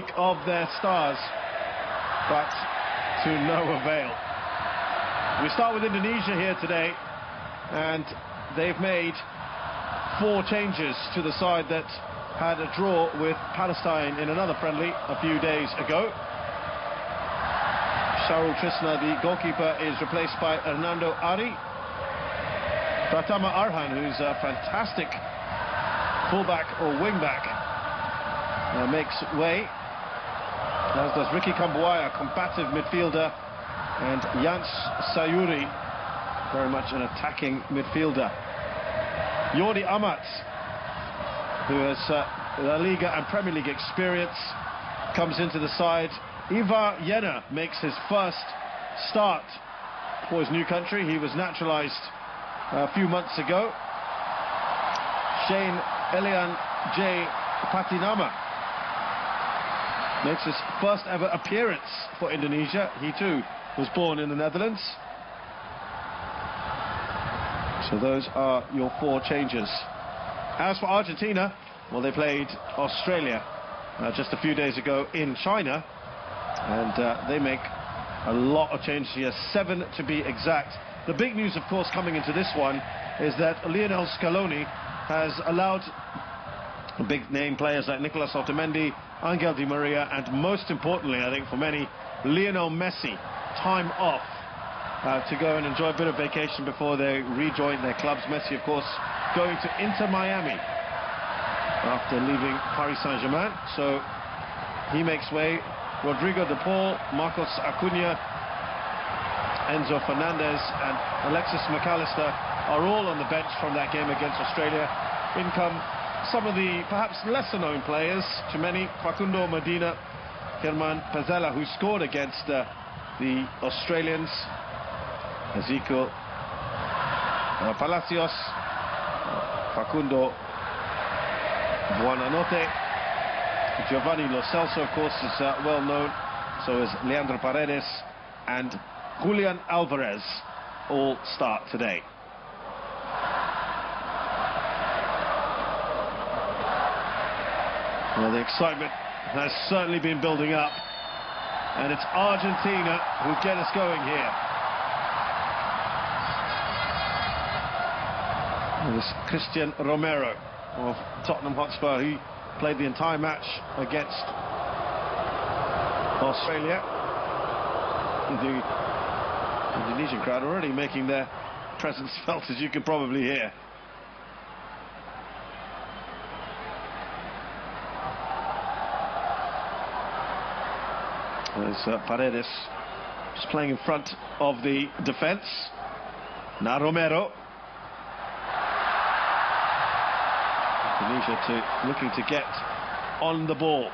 peak of their stars, but to no avail. We start with Indonesia here today, and they've made 4 changes to the side that had a draw with Palestine in another friendly a few days ago. Syarul Trisna, the goalkeeper, is replaced by Hernando Ari. Pratama Arhan, who's a fantastic fullback or wingback, makes way, as does Ricky Kambuaya, combative midfielder, and Jans Sayuri, very much an attacking midfielder. Jordi Amat, who has La Liga and Premier League experience, comes into the side. Ivar Jenner makes his first start for his new country. He was naturalised a few months ago. Shane Elian J. Patinama makes his first ever appearance for Indonesia. He too was born in the Netherlands. So those are your 4 changes. As for Argentina, well, they played Australia just a few days ago in China, and they make a lot of changes here, 7 to be exact. The big news, of course, coming into this one is that Lionel Scaloni has allowed big-name players like Nicolas Otamendi, Angel Di Maria, and most importantly, I think for many, Lionel Messi, time off to go and enjoy a bit of vacation before they rejoin their clubs. Messi, of course, going to Inter Miami after leaving Paris Saint-Germain, so he makes way. Rodrigo de Paul, Marcos Acuna, Enzo Fernandez and Alexis McAllister are all on the bench from that game against Australia. In come some of the perhaps lesser-known players to many: Facundo Medina, Germán Pezzella, who scored against the Australians, Ezequiel Palacios, Facundo Buonanotte, Giovanni Lo Celso, of course, is well known, so is Leandro Paredes, and Julian Alvarez all start today. Well, the excitement has certainly been building up, and it's Argentina who get us going here. There's Christian Romero of Tottenham Hotspur. He played the entire match against Australia. The Indonesian crowd already making their presence felt, as you can probably hear. There's Paredes just playing in front of the defence. Now Romero. Indonesia looking to get on the ball.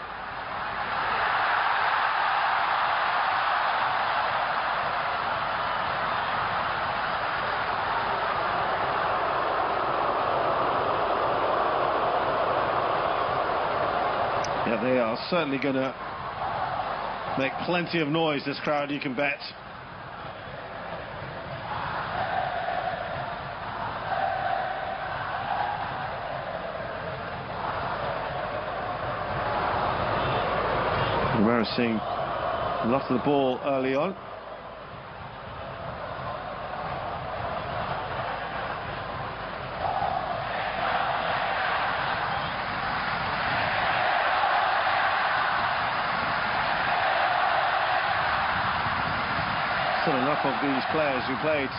Yeah, they are certainly going to make plenty of noise, this crowd, you can bet. Romero seeing a lot of the ball early on. Still enough of these players who played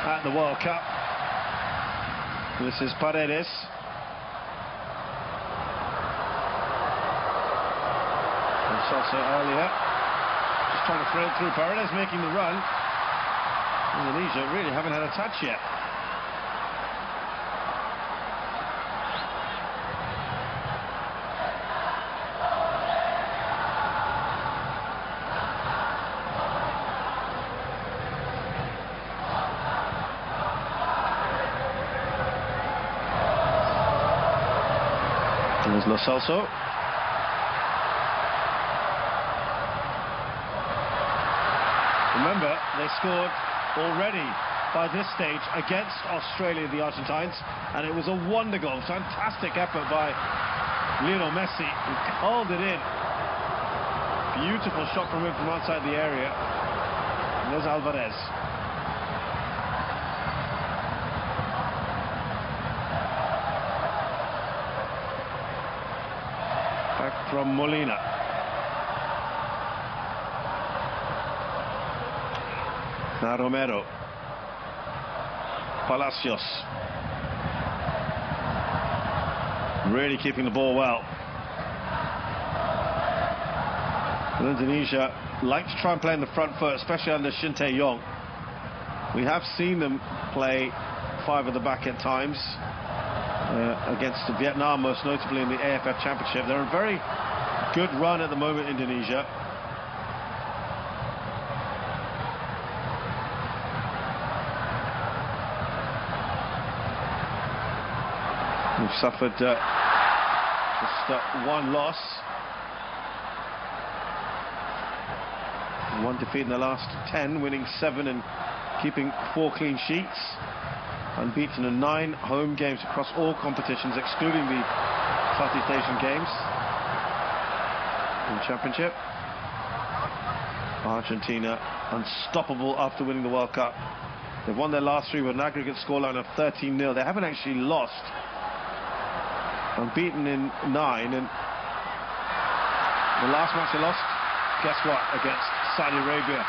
at the World Cup. This is Paredes. And Sosa earlier, just trying to throw it through. Paredes making the run. Indonesia really haven't had a touch yet. There's Lo Celso. Remember, they scored already by this stage against Australia, the Argentines, and it was a wonder goal. Fantastic effort by Lionel Messi, who called it in Beautiful shot from him from outside the area. And there's Alvarez. Back from Molina. Now Romero. Palacios. Really keeping the ball well. And Indonesia like to try and play in the front foot, especially under Shin Tae-yong. We have seen them play 5 at the back at times against Vietnam, most notably in the AFF Championship. They're a very good run at the moment, Indonesia. We've suffered just one loss. 1 defeat in the last 10, winning 7 and keeping 4 clean sheets. Unbeaten in 9 home games across all competitions, excluding the Southeast Asian Games in Championship. Argentina unstoppable after winning the World Cup. They've won their last 3 with an aggregate scoreline of 13-0. They haven't actually lost. Unbeaten in 9, and the last match they lost, guess what, against Saudi Arabia.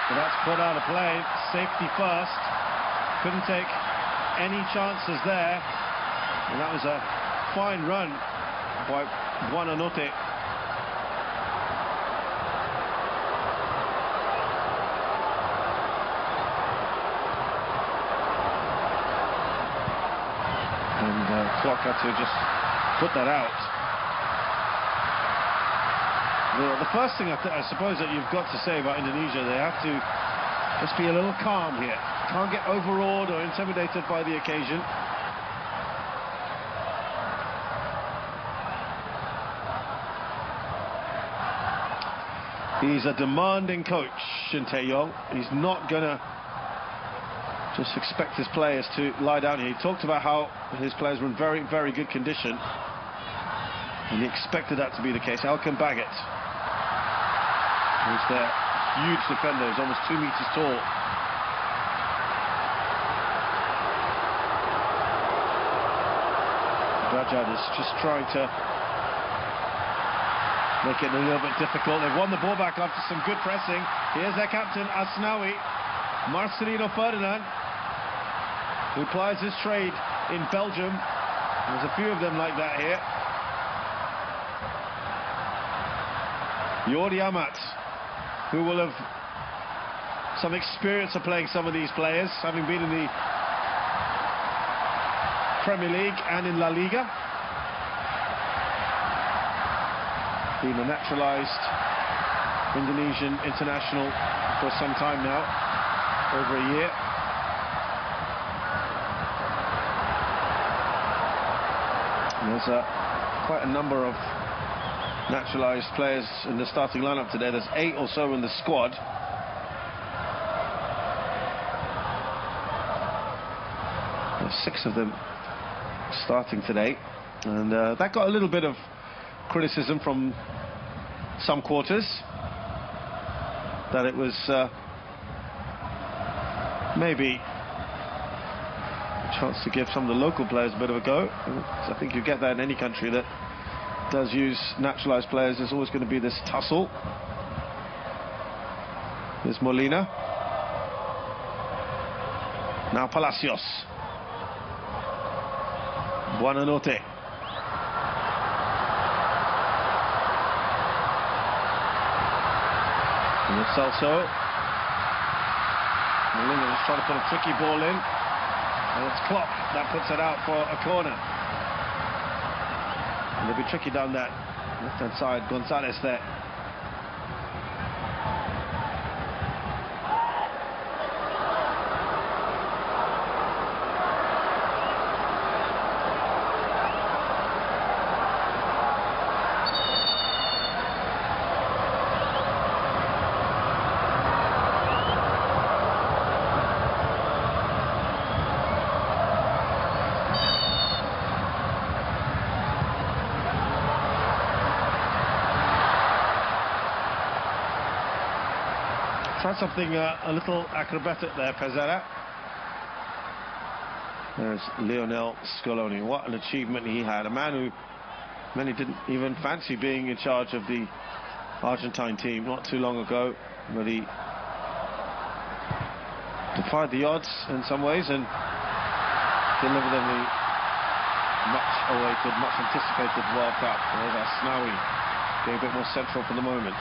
So that's put out of play. Safety first. Couldn't take any chances there. And that was a fine run by Buonanotte. And clock had to just put that out. The first thing I suppose that you've got to say about Indonesia, they have to just be a little calm here. Can't get overawed or intimidated by the occasion. He's a demanding coach, Shin Tae-yong. He's not gonna just expect his players to lie down here. He talked about how his players were in very, very good condition, and he expected that to be the case. Elkan Baggett, who's their huge defender, is almost 2 meters tall. Rajad is just trying to make it a little bit difficult. They've won the ball back after some good pressing. Here's their captain, Asnawi, Marcelino Ferdinand, who plies his trade in Belgium. There's a few of them like that here. Jordi Amat, who will have some experience of playing some of these players, having been in the Premier League and in La Liga. Being a naturalised Indonesian international for some time now, over a year. And there's quite a number of naturalised players in the starting lineup today. There's 8 or so in the squad. There's 6 of them starting today, and that got a little bit of criticism from some quarters, that it was maybe a chance to give some of the local players a bit of a go. I think you get that in any country that does use naturalised players. There's always going to be this tussle. There's Molina. Now Palacios. Buonanotte. And Celso. Molina just trying to put a tricky ball in. And it's Klopp that puts it out for a corner. And it'll be tricky down that left-hand side. Gonzalez there. Tried something a little acrobatic there, Pereira. There's Lionel Scaloni. What an achievement he had. A man who many didn't even fancy being in charge of the Argentine team not too long ago, but he defied the odds in some ways and delivered them the much-awaited, much-anticipated World Cup. There's Asnawi being a bit more central for the moment.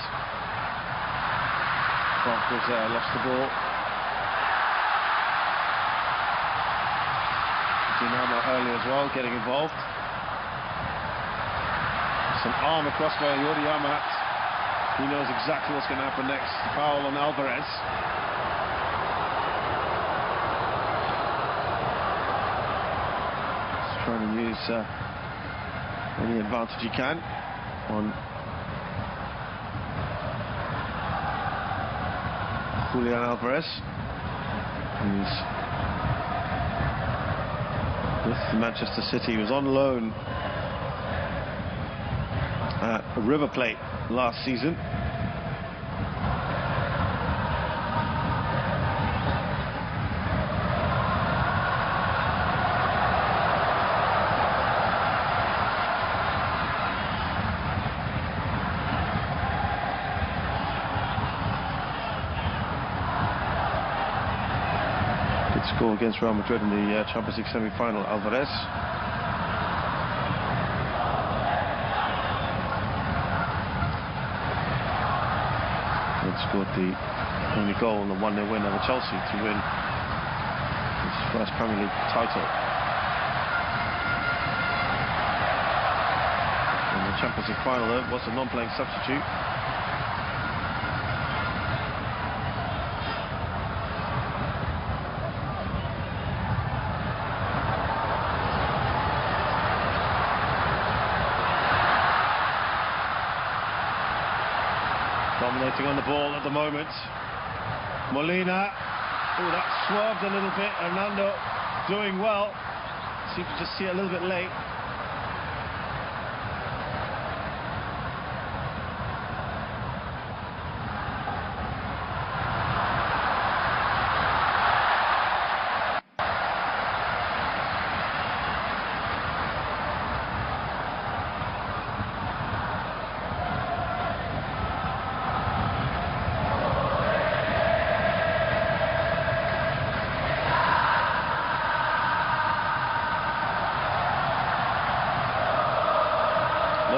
Frank lost the ball. Dinamo early as well, getting involved. Some arm across by Yori Amat. He knows exactly what's going to happen next. Foul on Alvarez. He's trying to use any advantage he can on Julian Alvarez, who's with Manchester City. He was on loan at River Plate last season. Score against Real Madrid in the Champions League semi-final. Alvarez. He scored the only goal in the 1-0 win over Chelsea to win his first Premier League title. In the Champions League final, though, was a non-playing substitute. Dominating on the ball at the moment. Molina. Oh, that swerved a little bit. Hernando doing well. Seems to just see it a little bit late.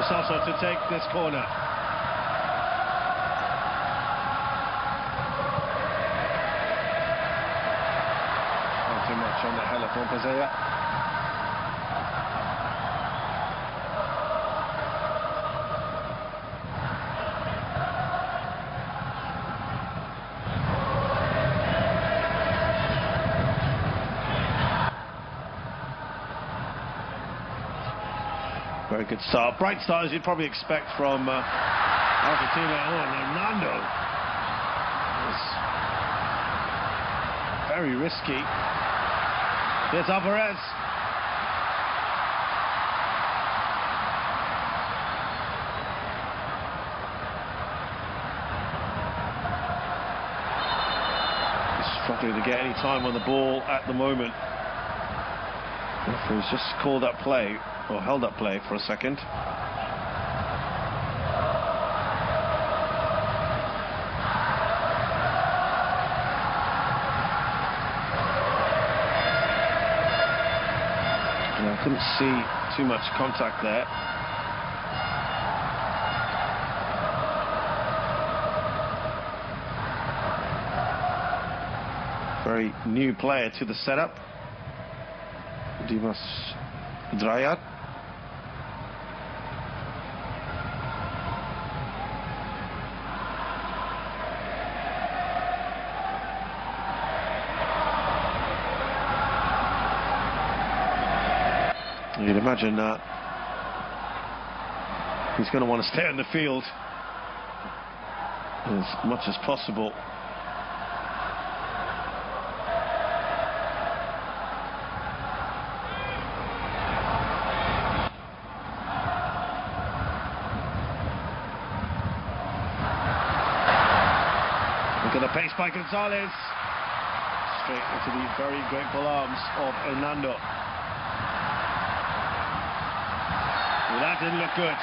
Also to take this corner. Not too much on the header from Pereira. Very good start. Bright start as you'd probably expect from Argentina. Oh, Hernando. Very risky. Here's Alvarez. He's struggling to get any time on the ball at the moment. Referee's just called that play, or held up play for a second. I couldn't see too much contact there. Very new player to the setup. Dimas Drayat. You'd imagine he's going to want to stay in the field as much as possible. Look at the pace by Gonzalez. Straight into the very grateful arms of Hernando. Well, that didn't look good.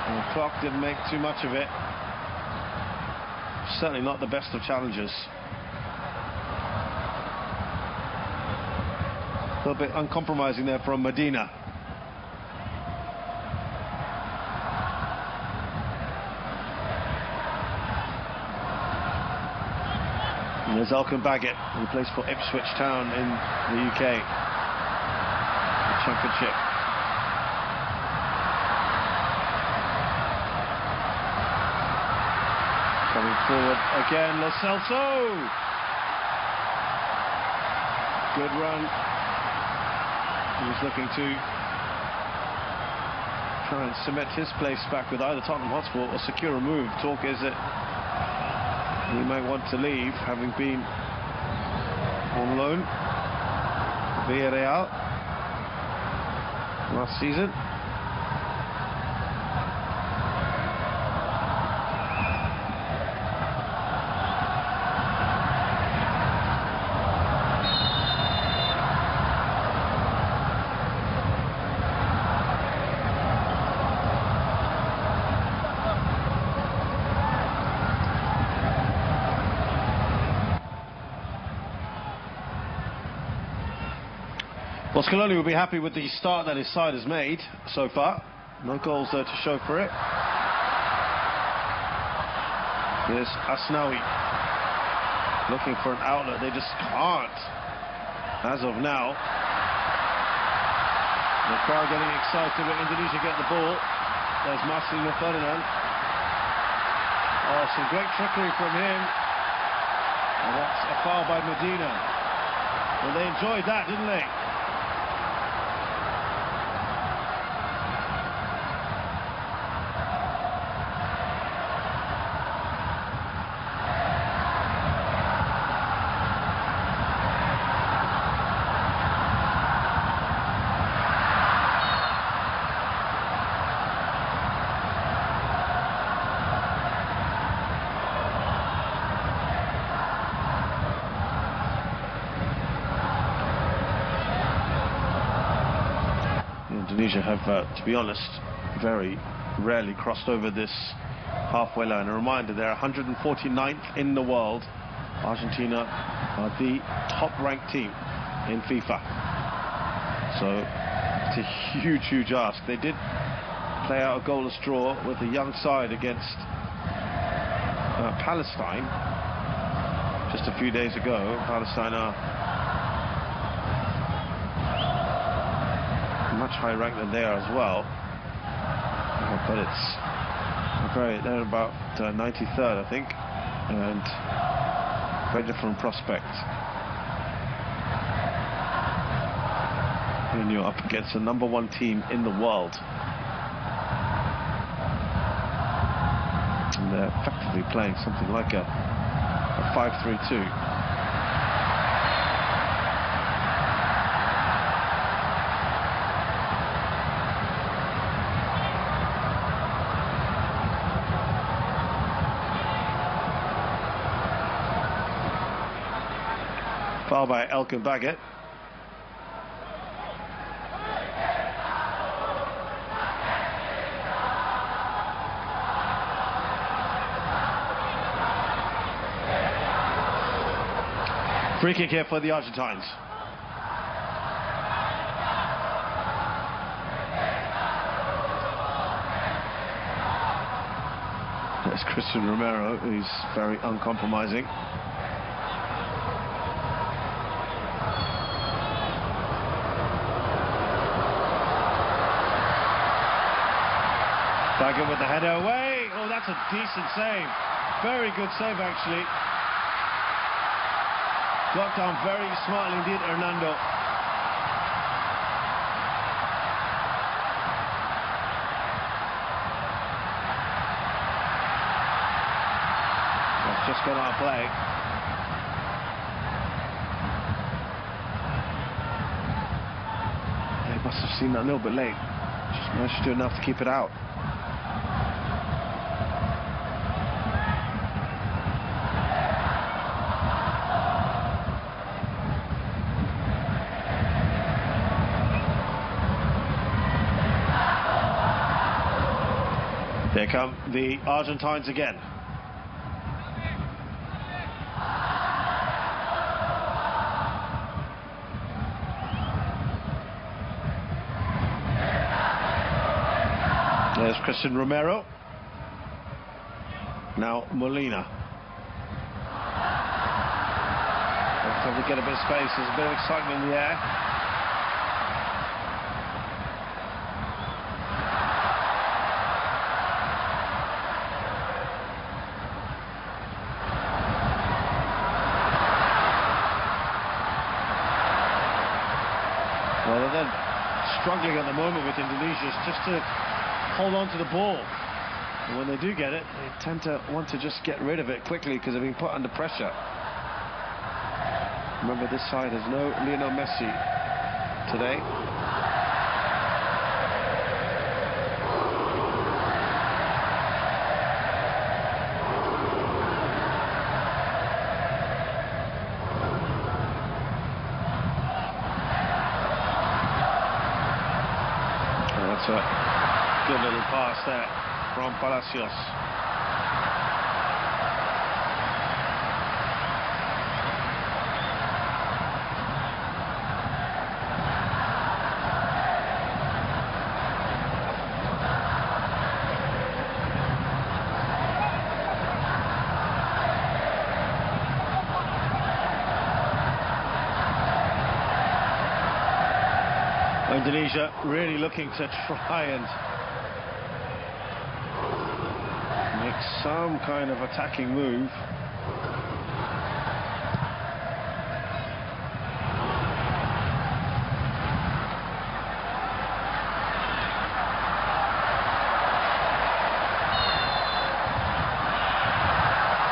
And the clock didn't make too much of it. Certainly not the best of challenges. A little bit uncompromising there from Medina. And there's Elkan Baggett, who plays for Ipswich Town in the UK. The Championship. Coming forward again, Lo Celso. Good run. He was looking to try and cement his place back with either Tottenham Hotspur or secure a move. Talk is that he might want to leave, having been on loan for Villarreal last season. Well, Scaloni will be happy with the start that his side has made so far. No goals there to show for it. Here's Asnawi looking for an outlet. They just can't as of now. The crowd getting excited when Indonesia get the ball. There's Marcelino Ferdinand. Oh, some great trickery from him. And that's a foul by Medina. Well, they enjoyed that, didn't they? Indonesia have, to be honest, very rarely crossed over this halfway line. A reminder, they're 149th in the world. Argentina are the top-ranked team in FIFA. So it's a huge, huge ask. They did play out a goalless draw with a young side against Palestine just a few days ago. Palestine are much higher ranked than they are as well, but it's they're about 93rd, I think, and very different prospect when you're up against the #1 team in the world. And they're effectively playing something like a 5-3-2. Foul by Elkan Baggett. Free kick here for the Argentines. There's Christian Romero, who's very uncompromising. Baggett with the header away. Oh, that's a decent save. Very good save, actually. Got down very smartly indeed, Hernando. That's just gone out of play. They must have seen that a little bit late. Just managed to do enough to keep it out. Here come the Argentines again. There's Christian Romero. Now Molina. Every time they get a bit of space, there's a bit of excitement in the air. Well, they're then struggling at the moment with Indonesia just to hold on to the ball. And when they do get it, they tend to want to just get rid of it quickly because they're being put under pressure. Remember, this side has no Lionel Messi today. That's a good little pass there from Palacios. Indonesia really looking to try and make some kind of attacking move.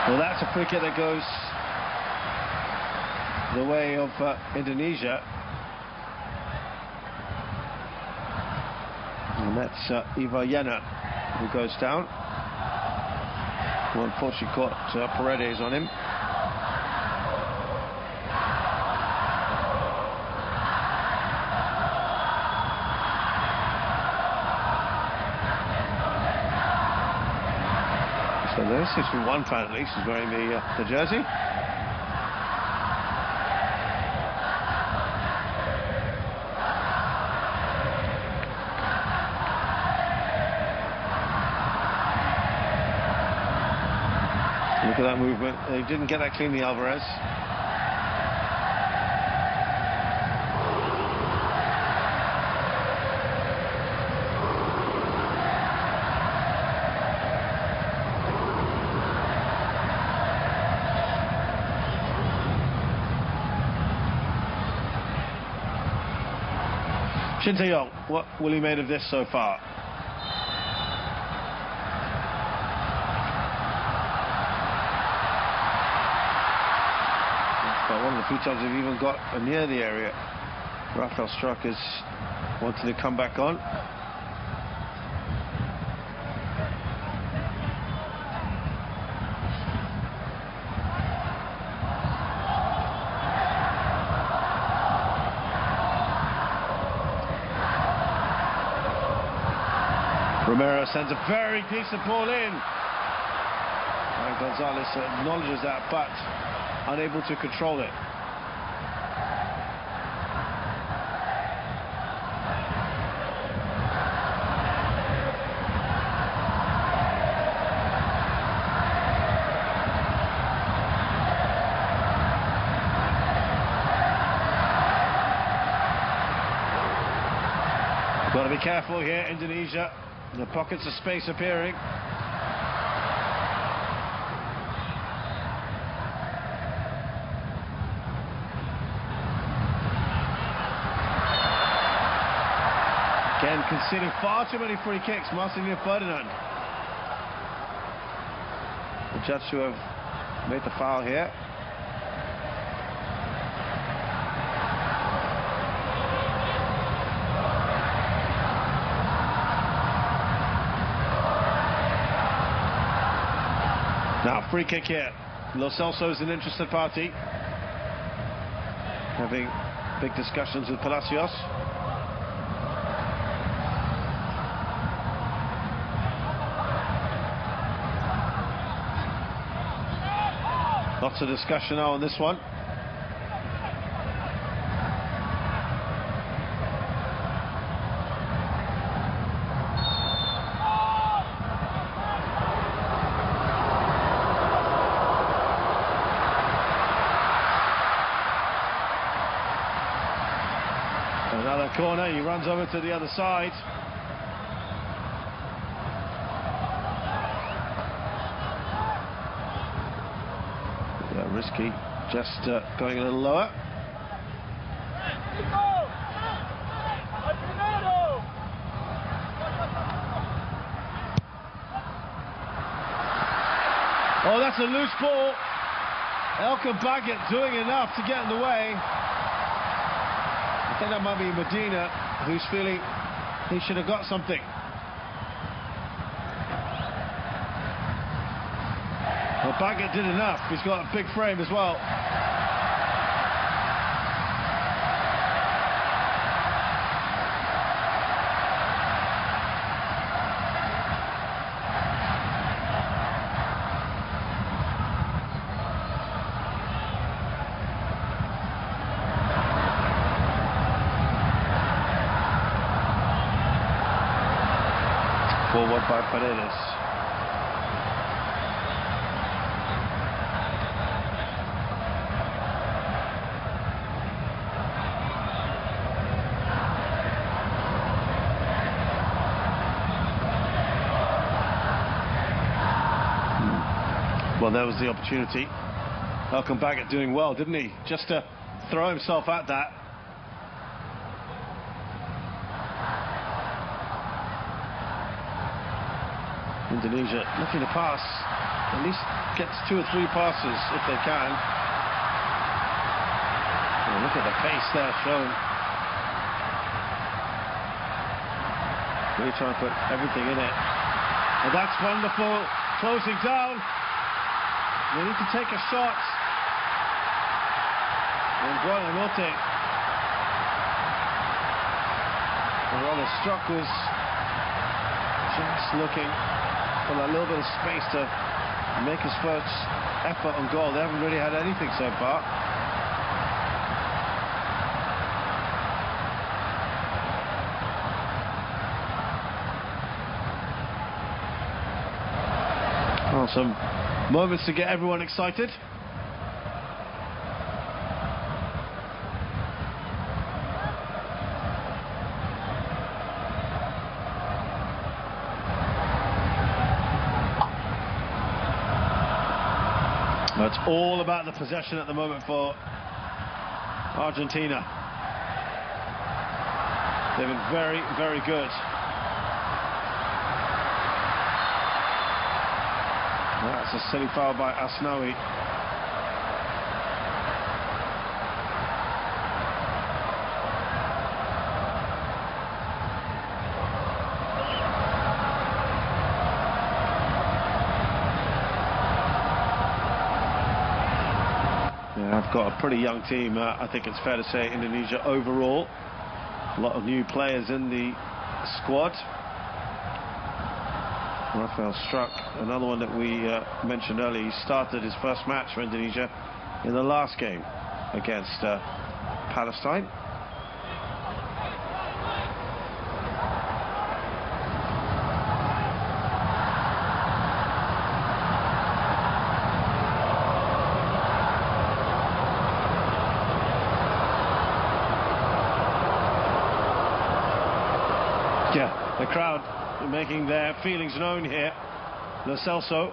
Well, that's a free kick that goes the way of Indonesia. And that's Iwayana who goes down. Who unfortunately caught Paredes on him. So there seems to be one fan at least who's wearing the jersey. Look at that movement. They didn't get that cleanly, Alvarez. Shin Tae-yong, what will he made of this so far? One of the few times they've even got near the area. Rafael Struck is wanting to come back on. Romero sends a very decent ball in. And Gonzalez acknowledges that, but unable to control it. Got to be careful here, Indonesia. The pockets of space appearing. Again, conceding far too many free kicks. Marcelino Ferdinand, the judge to have made the foul here. Now, free kick here. Lo Celso is an interested party, having big discussions with Palacios. Lots of discussion now on this one. Another corner, he runs over to the other side. Yeah, risky, just going a little lower. Oh, that's a loose ball. Elka Baggett doing enough to get in the way. I think that might be Medina, who's feeling he should have got something. Well, Baggett did enough. He's got a big frame as well. Forward by Paredes. Well, there was the opportunity. Elkan Baggett doing well, didn't he? Just to throw himself at that. Indonesia looking to pass, at least gets 2 or 3 passes if they can. Oh, look at the pace there shown. Really trying to put everything in it. And that's wonderful, closing down. They need to take a shot. And Guananote, rather struck, was just looking for a little bit of space to make his first effort on goal. They haven't really had anything so far. Well, some moments to get everyone excited. It's all about the possession at the moment for Argentina. They've been very, very good. That's a silly foul by Asnawi. I've got a pretty young team. I think it's fair to say Indonesia overall. A lot of new players in the squad. Rafael Struck, another one that we mentioned earlier. He started his first match for Indonesia in the last game against Palestine. Yeah, the crowd making their feelings known here. Lo Celso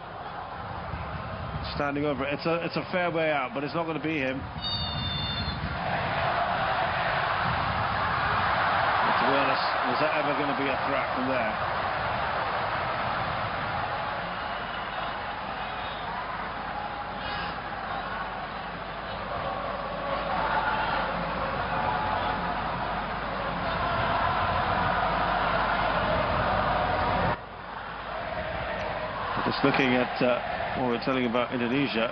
standing over it. It's a fair way out, but it's not going to be him. But to be honest, was that ever going to be a threat from there? Just looking at what we're telling about Indonesia.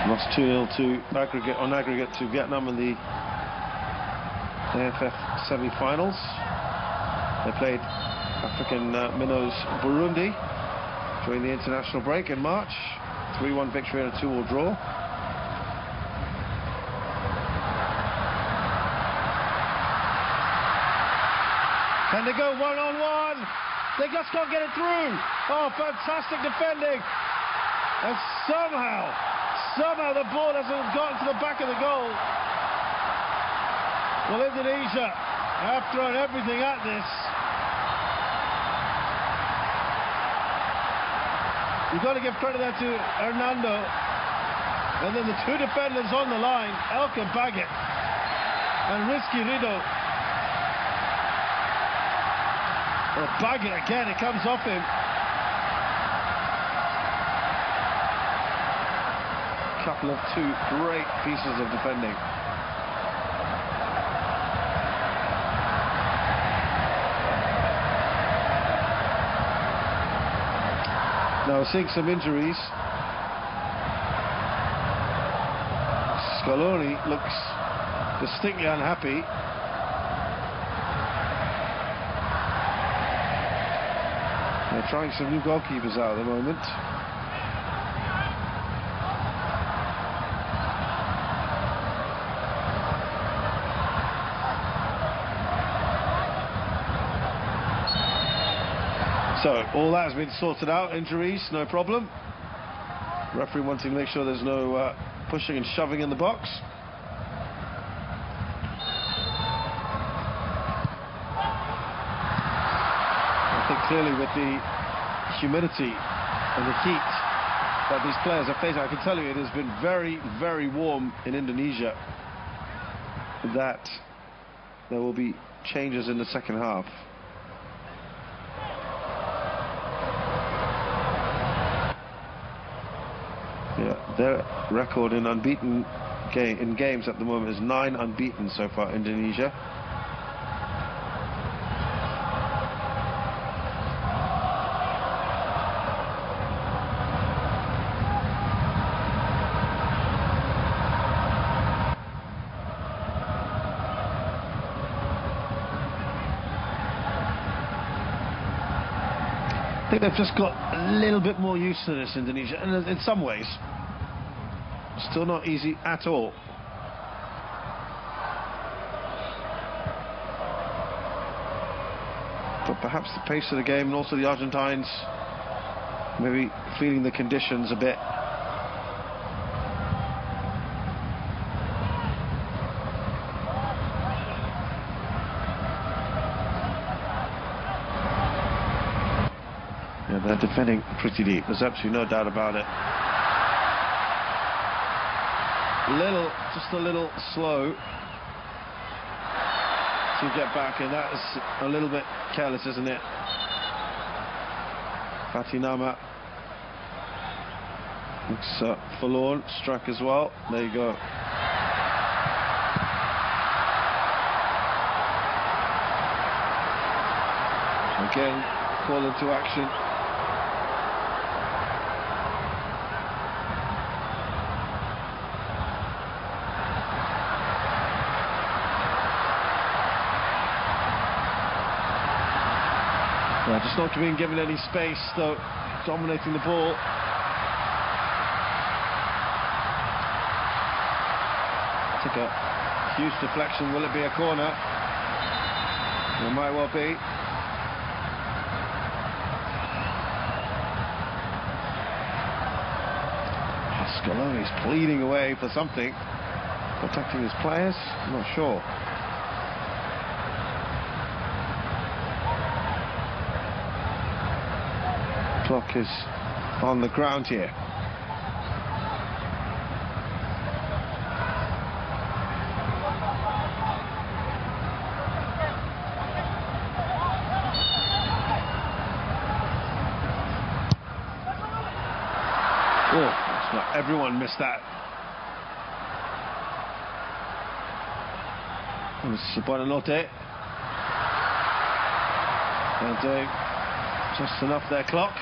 Lost 2-0 on aggregate to Vietnam in the AFF semi-finals. They played African minnows Burundi during the international break in March. 3-1 victory and a 2-2 draw. Can they go one-on-one? They just can't get it through. Oh, fantastic defending. And somehow the ball hasn't gotten to the back of the goal. Well, Indonesia have thrown everything at this. You've got to give credit there to Hernando. And then the two defenders on the line, Elke Baggett and Rizky Rido. Well, Baggett again, it comes off him. Couple of two great pieces of defending. Now seeing some injuries. Scaloni looks distinctly unhappy. They're trying some new goalkeepers out at the moment. So all that has been sorted out. Injuries, no problem. Referee wanting to make sure there's no pushing and shoving in the box. I think clearly with the humidity and the heat that these players are facing, I can tell you it has been very, very warm in Indonesia, that there will be changes in the second half. Their record in unbeaten in games at the moment is 9 unbeaten so far, Indonesia. I think they've just got a little bit more used to this, Indonesia, and in some ways still not easy at all. But perhaps the pace of the game and also the Argentines maybe feeling the conditions a bit. Yeah, they're defending pretty deep. There's absolutely no doubt about it. Just a little slow to get back, and that is a little bit careless, isn't it? Fatinama looks forlorn, struck as well. There you go. Again, call into action. Just not being given any space, though, dominating the ball. Took a huge deflection. Will it be a corner? It might well be. Scaloni's pleading away for something, protecting his players. I'm not sure. Clock is on the ground here. Oh, it's not everyone missed that. It's Buonanotte. They're doing just enough their clock.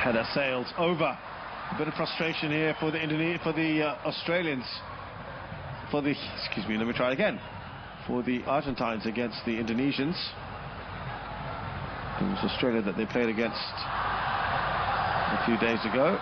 header sails over. A bit of frustration here for the Australians. Excuse me, let me try it again. For the Argentines against the Indonesians. It was Australia that they played against a few days ago.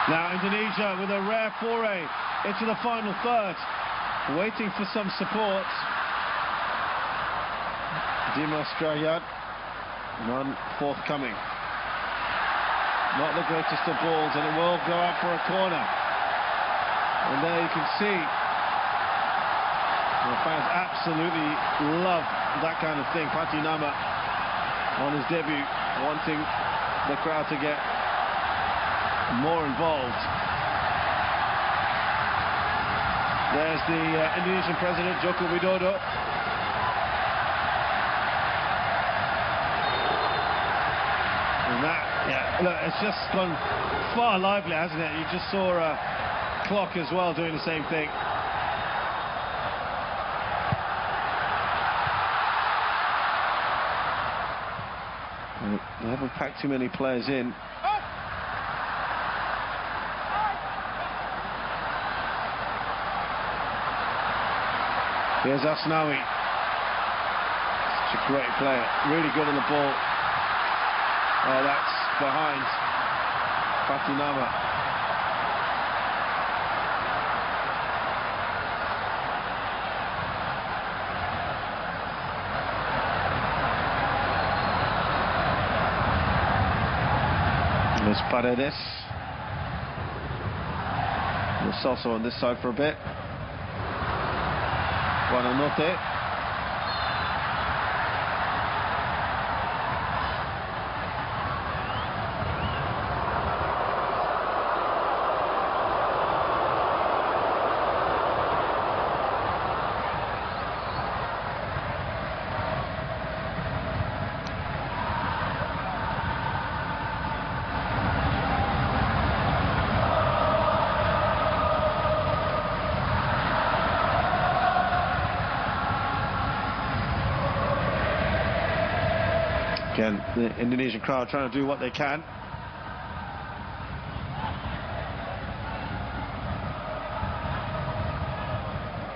Now Indonesia with a rare foray into the final third, waiting for some support. Dimas Strayat, none forthcoming. Not the greatest of balls, and it will go out for a corner. And there you can see the fans absolutely love that kind of thing. Patinama on his debut, wanting the crowd to get more involved. There's the Indonesian president, Joko Widodo. And that, yeah, look, it's just gone far livelier, hasn't it? You just saw a clock as well doing the same thing. They haven't packed too many players in. Here's Asnawi. Such a great player, really good on the ball. Oh, that's behind Patinama. There's Paredes. There's also on this side for a bit. Buonanotte. Again, the Indonesian crowd trying to do what they can.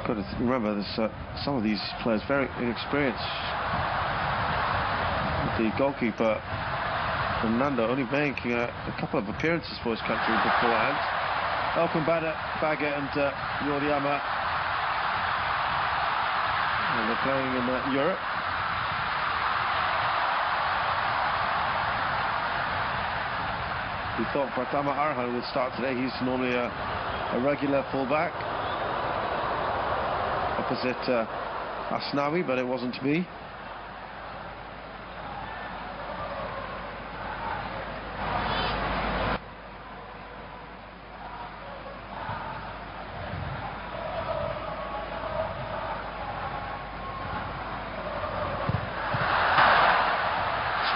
Got to remember, there's some of these players very inexperienced. The goalkeeper, Fernando, only making a couple of appearances for his country beforehand. Elkan Baggett and Yoriyama. And they're playing in Europe. We thought Pratama Arhan would start today. He's normally a regular fullback opposite Asnawi, but it wasn't to be.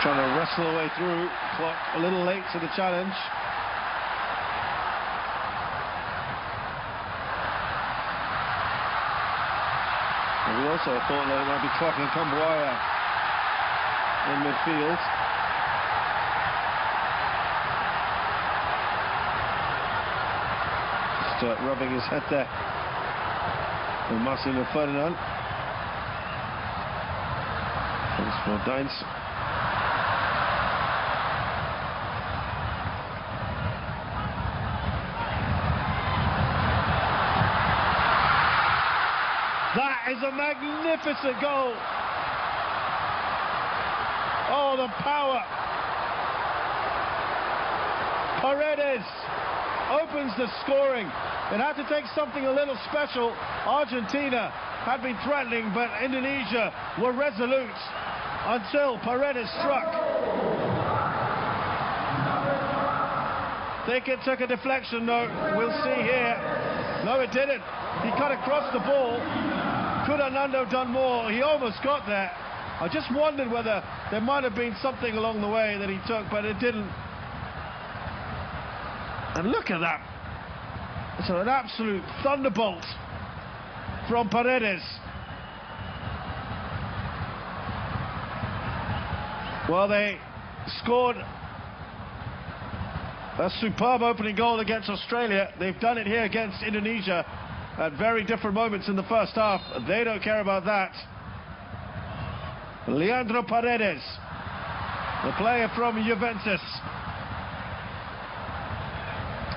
Trying to wrestle away through. Clock a little late to the challenge. And we also thought that it might be clocking Kambuaya in midfield. Just rubbing his head there. And Marcelo Ferdinand. Thanks for Dines. Is a magnificent goal. Oh, the power. Paredes opens the scoring. It had to take something a little special. Argentina had been threatening, but Indonesia were resolute until Paredes struck. Think it took a deflection, though. We'll see here. No, it didn't. He cut across the ball. Could Hernando done more? He almost got there. I just wondered whether there might have been something along the way that he took, but it didn't. And look at that. So an absolute thunderbolt from Paredes. Well, they scored a superb opening goal against Australia. They've done it here against Indonesia at very different moments in the first half. They don't care about that. Leandro Paredes, the player from Juventus,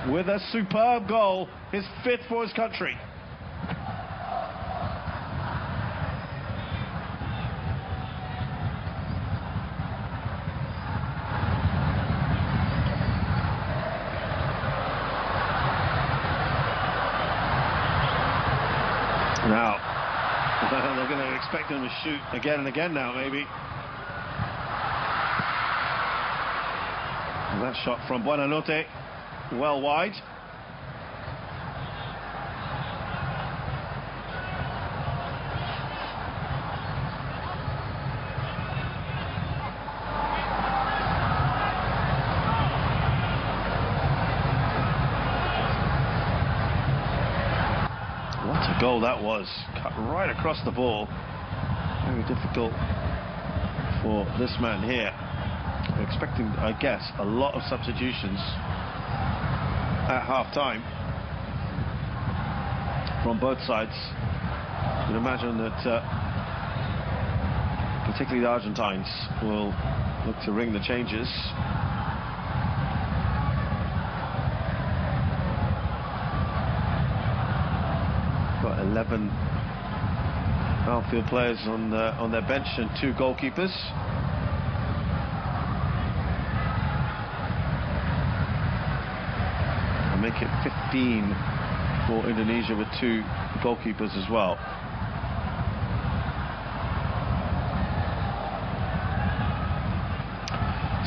with a superb goal, his 5th for his country. Now, they're going to expect him to shoot again and again now, maybe. And that shot from Buonanotte, well wide. What a goal that was. Cut right across the ball. Very difficult for this man here. We're expecting, I guess, a lot of substitutions at half-time from both sides. You can imagine that particularly the Argentines will look to ring the changes. Got 11 outfield players on their bench and 2 goalkeepers. And make it 15 for Indonesia with 2 goalkeepers as well.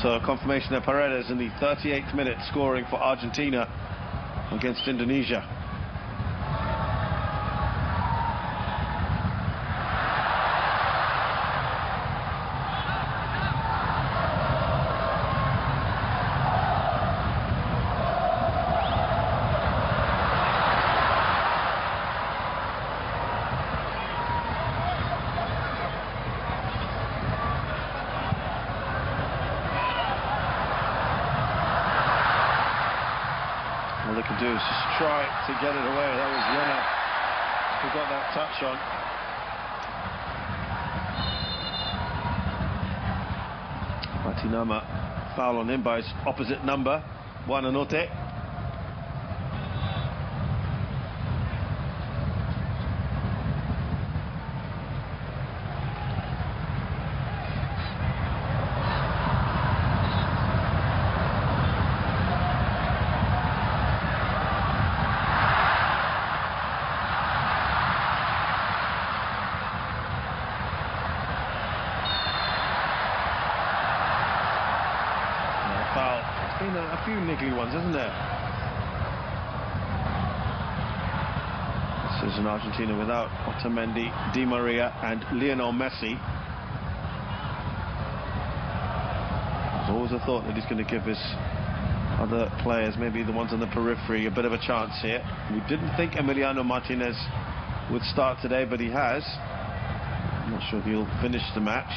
So confirmation that Paredes in the 38th minute scoring for Argentina against Indonesia. All they can do is just try to get it away. That was Jenna who got that touch on. Patinama foul on him by his opposite number, Buonanotte. Foul. It's been a few niggly ones, isn't there? This is an Argentina without Otamendi, Di Maria and Lionel Messi. There's always a thought that he's going to give his other players, maybe the ones on the periphery, a bit of a chance here. We didn't think Emiliano Martinez would start today, but he has. I'm not sure if he'll finish the match.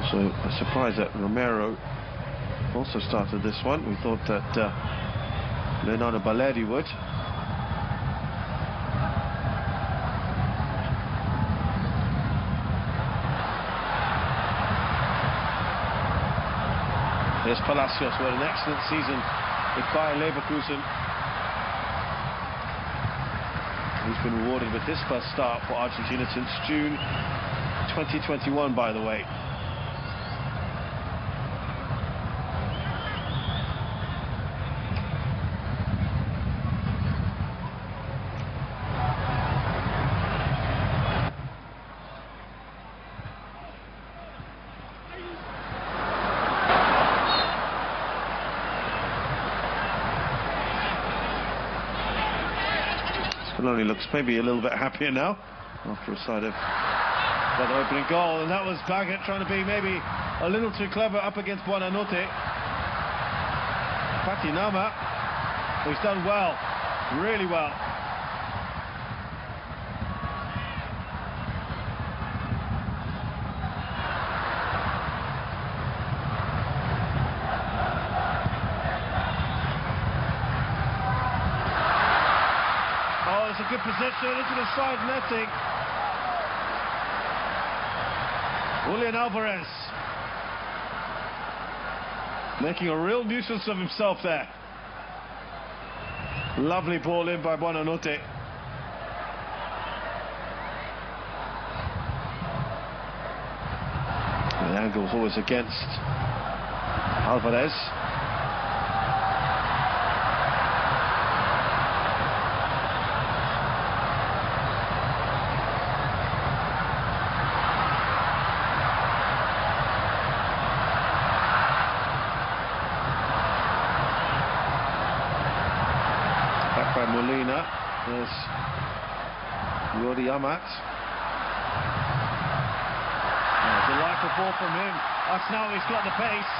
So a surprise that Romero also started this one. We thought that Leonardo Baleri would. There's Palacios, with an excellent season with Bayer Leverkusen. He's been rewarded with his first start for Argentina since June 2021, by the way. Filoni looks maybe a little bit happier now after a side of the opening goal, and that was Baggett trying to be maybe a little too clever up against Buonanotte. Patinama, he's done well, really well. Oh, it's a good position into the side netting. Julian Alvarez making a real nuisance of himself there. Lovely ball in by Buonanotte. The angle's always against Alvarez. By Molina, there's Jordi Amat. Delightful ball from him. Now he's got the pace.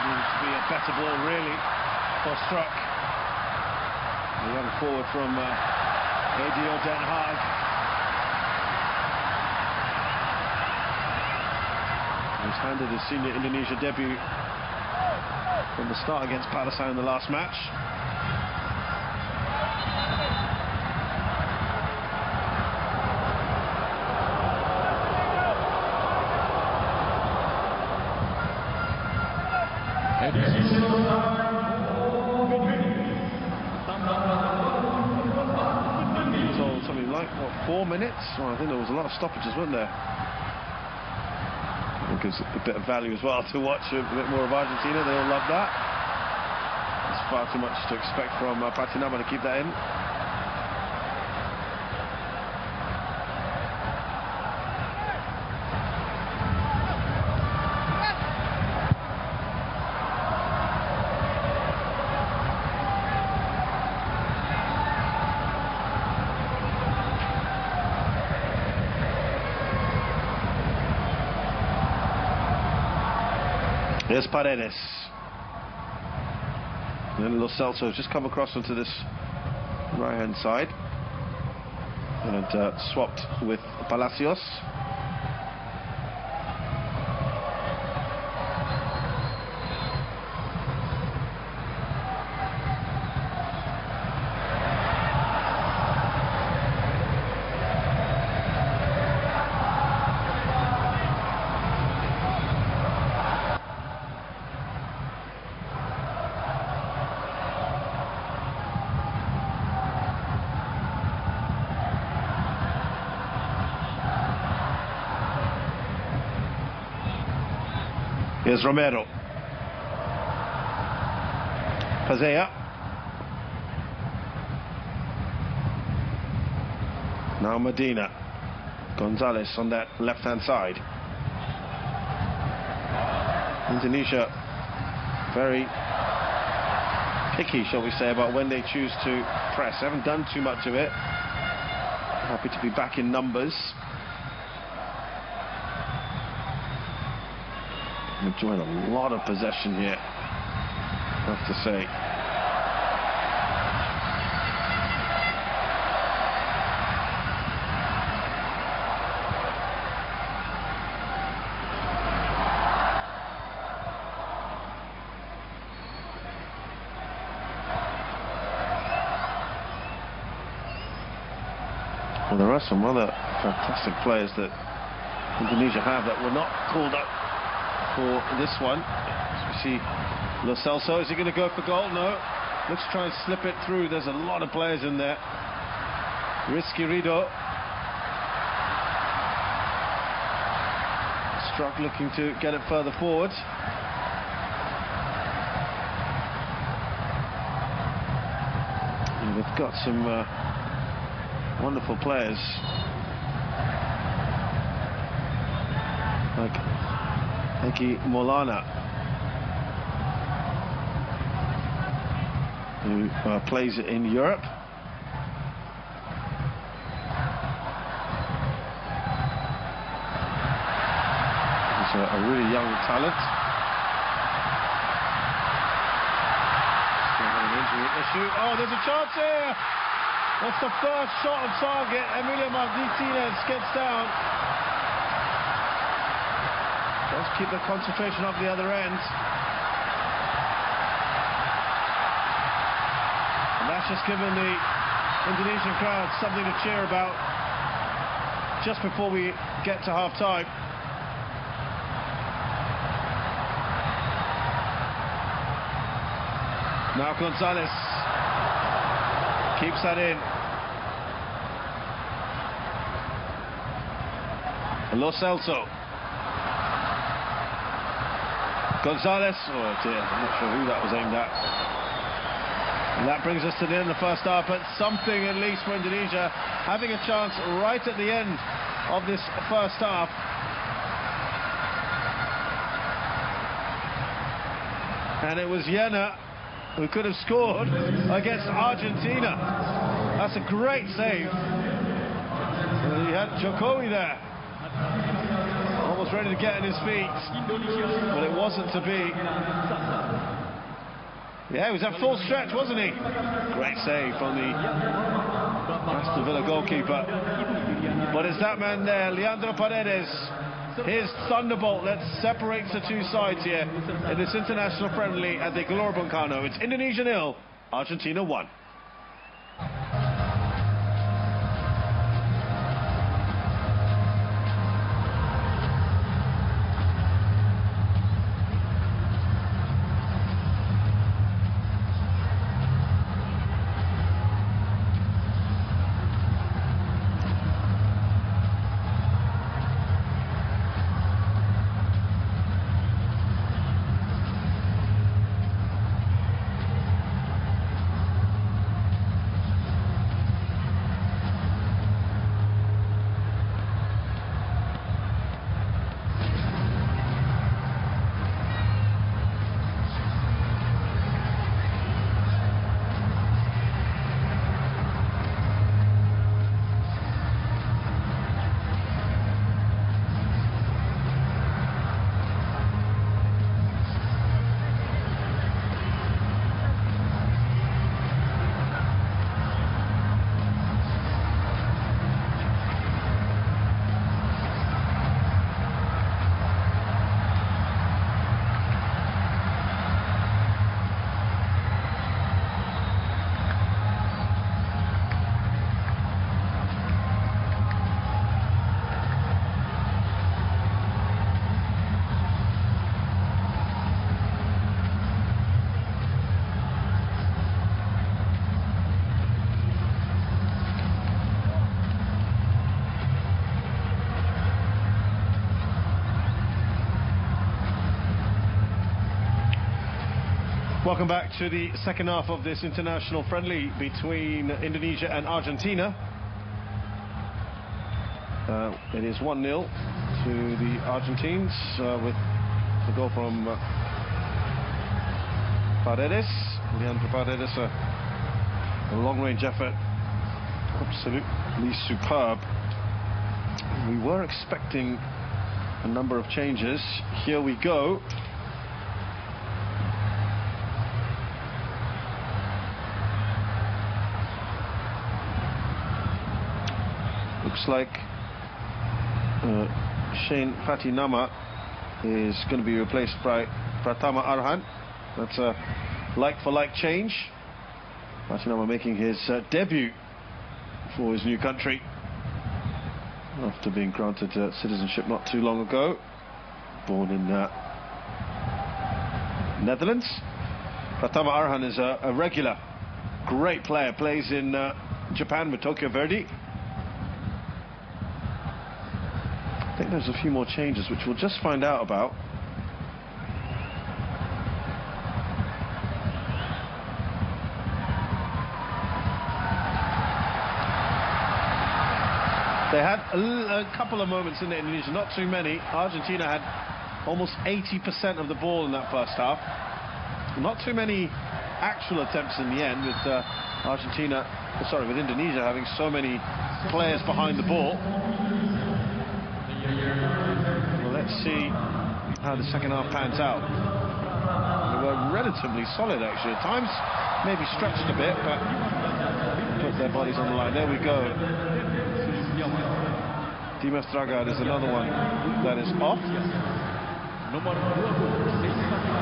Needs to be a better ball, really, for Struck. The young forward from ADO Den Haag. He's handed his senior Indonesia debut from the start against Palestine in the last match. So something like, what, 4 minutes? Well, I think there was a lot of stoppages, wasn't there? I think it's a bit of value as well to watch a bit more of Argentina. They all love that. It's far too much to expect from Patinama to keep that in. Here's Paredes. And then Lo Celso has just come across onto this right-hand side and swapped with Palacios. Here's Romero. Pazea. Now Medina. Gonzalez on that left-hand side. Indonesia very picky, shall we say, about when they choose to press. Haven't done too much of it. Happy to be back in numbers. Enjoying a lot of possession here, I have to say. Well, there are some other fantastic players that Indonesia have that were not called up for this one. As we see Lo Celso, is he going to go for goal? No. Let's try and slip it through. There's a lot of players in there. Rizky Rido. Struck looking to get it further forward. And they've got some wonderful players like Eki Molana, who plays in Europe. a really young talent. Still got an injury issue. Oh, there's a chance here! That's the first shot on target. Emilio Martinez gets down. Let's keep the concentration up the other end. And that's just given the Indonesian crowd something to cheer about just before we get to half-time. Now Gonzalez keeps that in. Lo Celso. Gonzalez. Oh dear, I'm not sure who that was aimed at. And that brings us to the end of the first half, but something at least for Indonesia, having a chance right at the end of this first half. And it was Jena who could have scored against Argentina. That's a great save. He had Jokowi there, almost ready to get on his feet, but it wasn't to be. Yeah, he was at full stretch, wasn't he? Great save from the Aston Villa goalkeeper. But it's that man there, Leandro Paredes, his thunderbolt that separates the two sides here in this international friendly at the Gelora Bung Karno. It's Indonesia 0, Argentina 1. Welcome back to the second half of this international friendly between Indonesia and Argentina. It is 1-0 to the Argentines with the goal from Paredes. Leandro Paredes, a long-range effort, absolutely superb. We were expecting a number of changes. Here we go. Looks like Shane Fatinama is going to be replaced by Pratama Arhan. That's a like-for-like change. Fatinama making his debut for his new country after being granted citizenship not too long ago. Born in Netherlands. Pratama Arhan is a regular, great player. Plays in Japan with Tokyo Verdy. I think there's a few more changes which we'll just find out about. They had a couple of moments in the Indonesia, not too many. Argentina had almost 80% of the ball in that first half. Not too many actual attempts in the end, with with Indonesia having so many players behind the ball. Well, Let's see how the second half pans out. They were relatively solid, actually. At times, maybe stretched a bit, but put their bodies on the line. There we go. Dimas Dragad is another one that is off.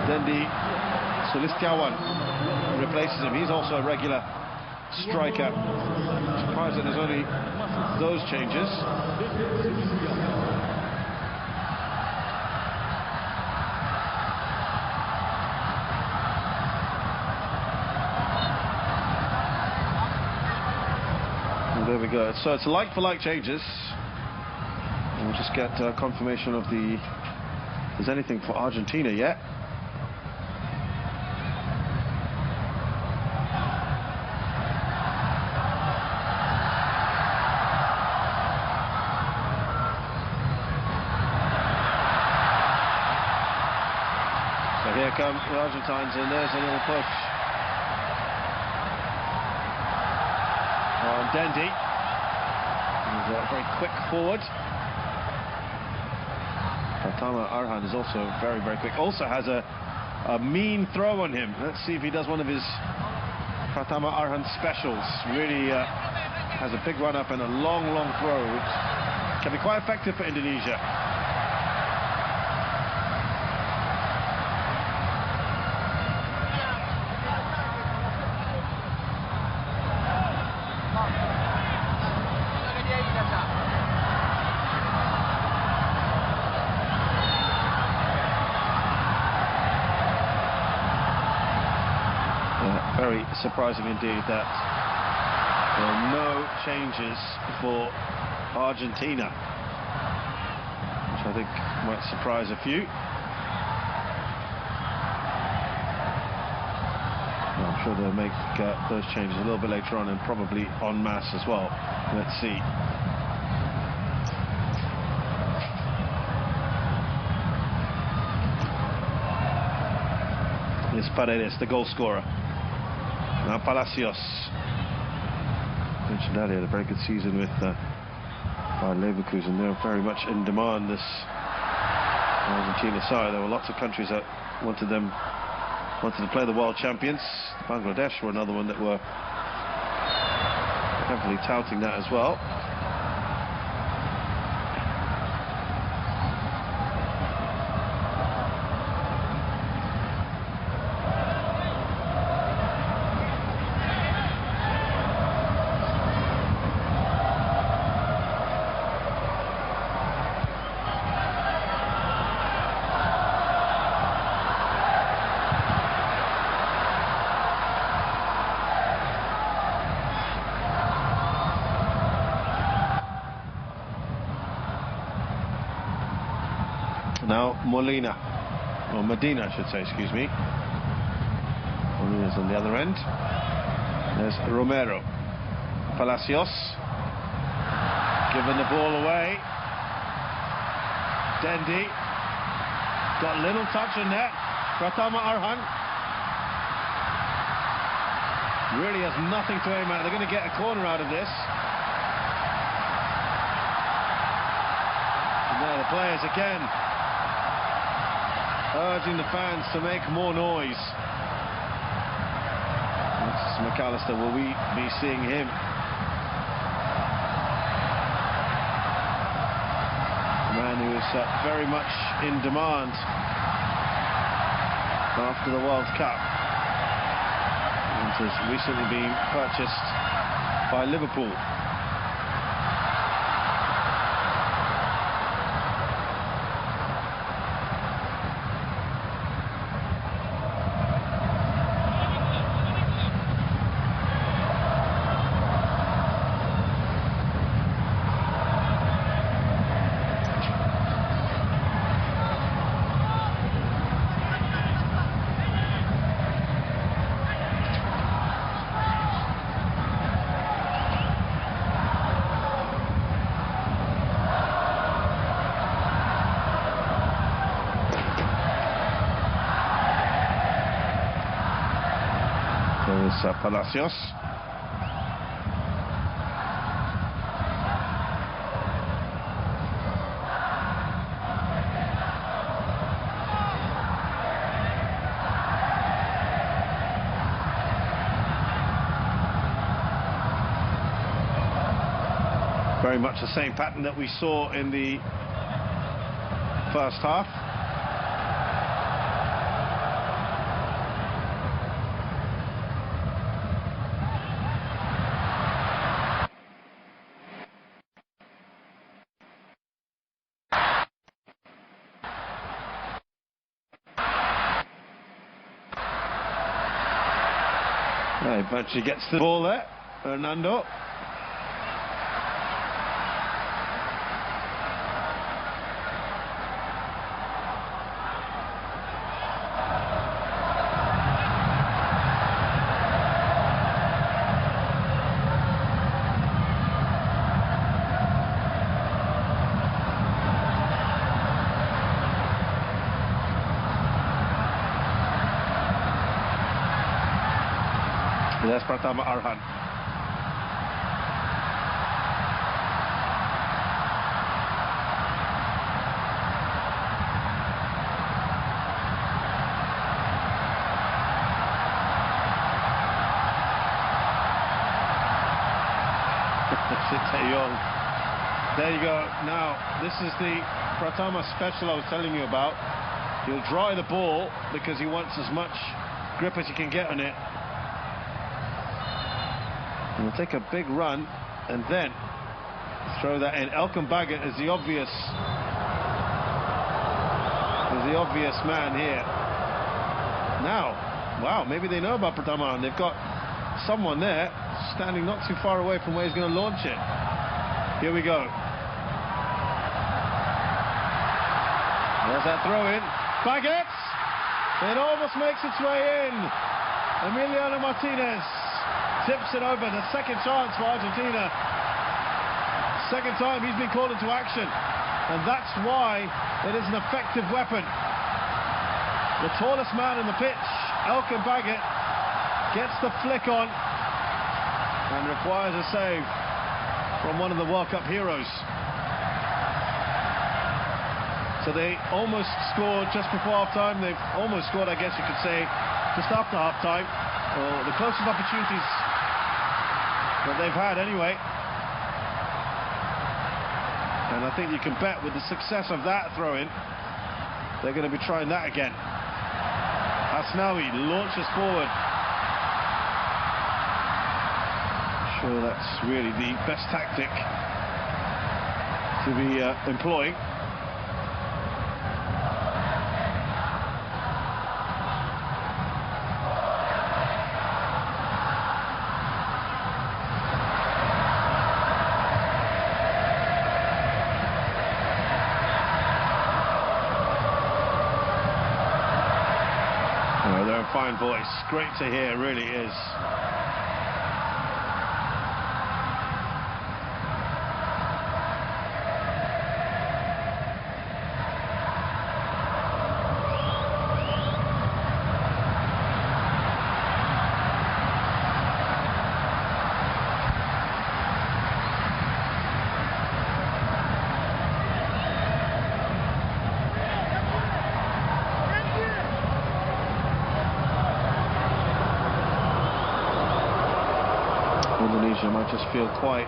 Dendi Sulistiawan replaces him. He's also a regular striker. Surprised that there's only those changes. And there we go. So it's like-for-like changes. And we'll just get confirmation of if there's anything for Argentina yet. So here come the Argentines, and there's a little push on Dendi. He's very quick forward. Pratama Arhan is also very, very quick. Also has a mean throw on him. Let's see if he does one of his Pratama Arhan specials. Really has a big run-up and a long, long throw, which can be quite effective for Indonesia. Very surprising indeed that there are no changes for Argentina, which I think might surprise a few. I'm sure they'll make those changes a little bit later on, and probably en masse as well. Let's see. It's Paredes, the goal scorer. Now Palacios. Mentioned earlier, a very good season with Leverkusen. They're very much in demand, this Argentina side. There were lots of countries that wanted to play the world champions. Bangladesh were another one that were heavily touting that as well. Now Molina, or Medina I should say, excuse me. Molina's on the other end. There's Romero. Palacios giving the ball away. Dendi got a little touch on net. Pratama Arhan really has nothing to aim at. They're going to get a corner out of this. And there the players again, urging the fans to make more noise. McAllister, will we be seeing him? A man who is very much in demand after the World Cup, and has recently been purchased by Liverpool. There's Palacios. Very much the same pattern that we saw in the first half. Eventually gets the ball there, Hernando. That's Pratama Arhan. There you go. Now, this is the Pratama special I was telling you about. He'll dry the ball because he wants as much grip as he can get on it. He'll take a big run and then throw that in. Elkan Baggett is the obvious man here. Now, wow, maybe they know about Pratama and they've got someone there standing not too far away from where he's going to launch it. Here we go. There's that throw in. Baggett! It almost makes its way in. Emiliano Martinez tips it over. The second chance for Argentina. Second time he's been called into action. And that's why it is an effective weapon. The tallest man in the pitch, Elkan Baggett, gets the flick on and requires a save from one of the World Cup heroes. So they almost scored just before half-time. They've almost scored, I guess you could say, just after half-time. The closest opportunities that they've had anyway. And I think you can bet with the success of that throw-in, they're going to be trying that again. Asnawi launches forward. Sure, that's really the best tactic to be employing. Fine voice, great to hear, really is. Indonesia might just feel quite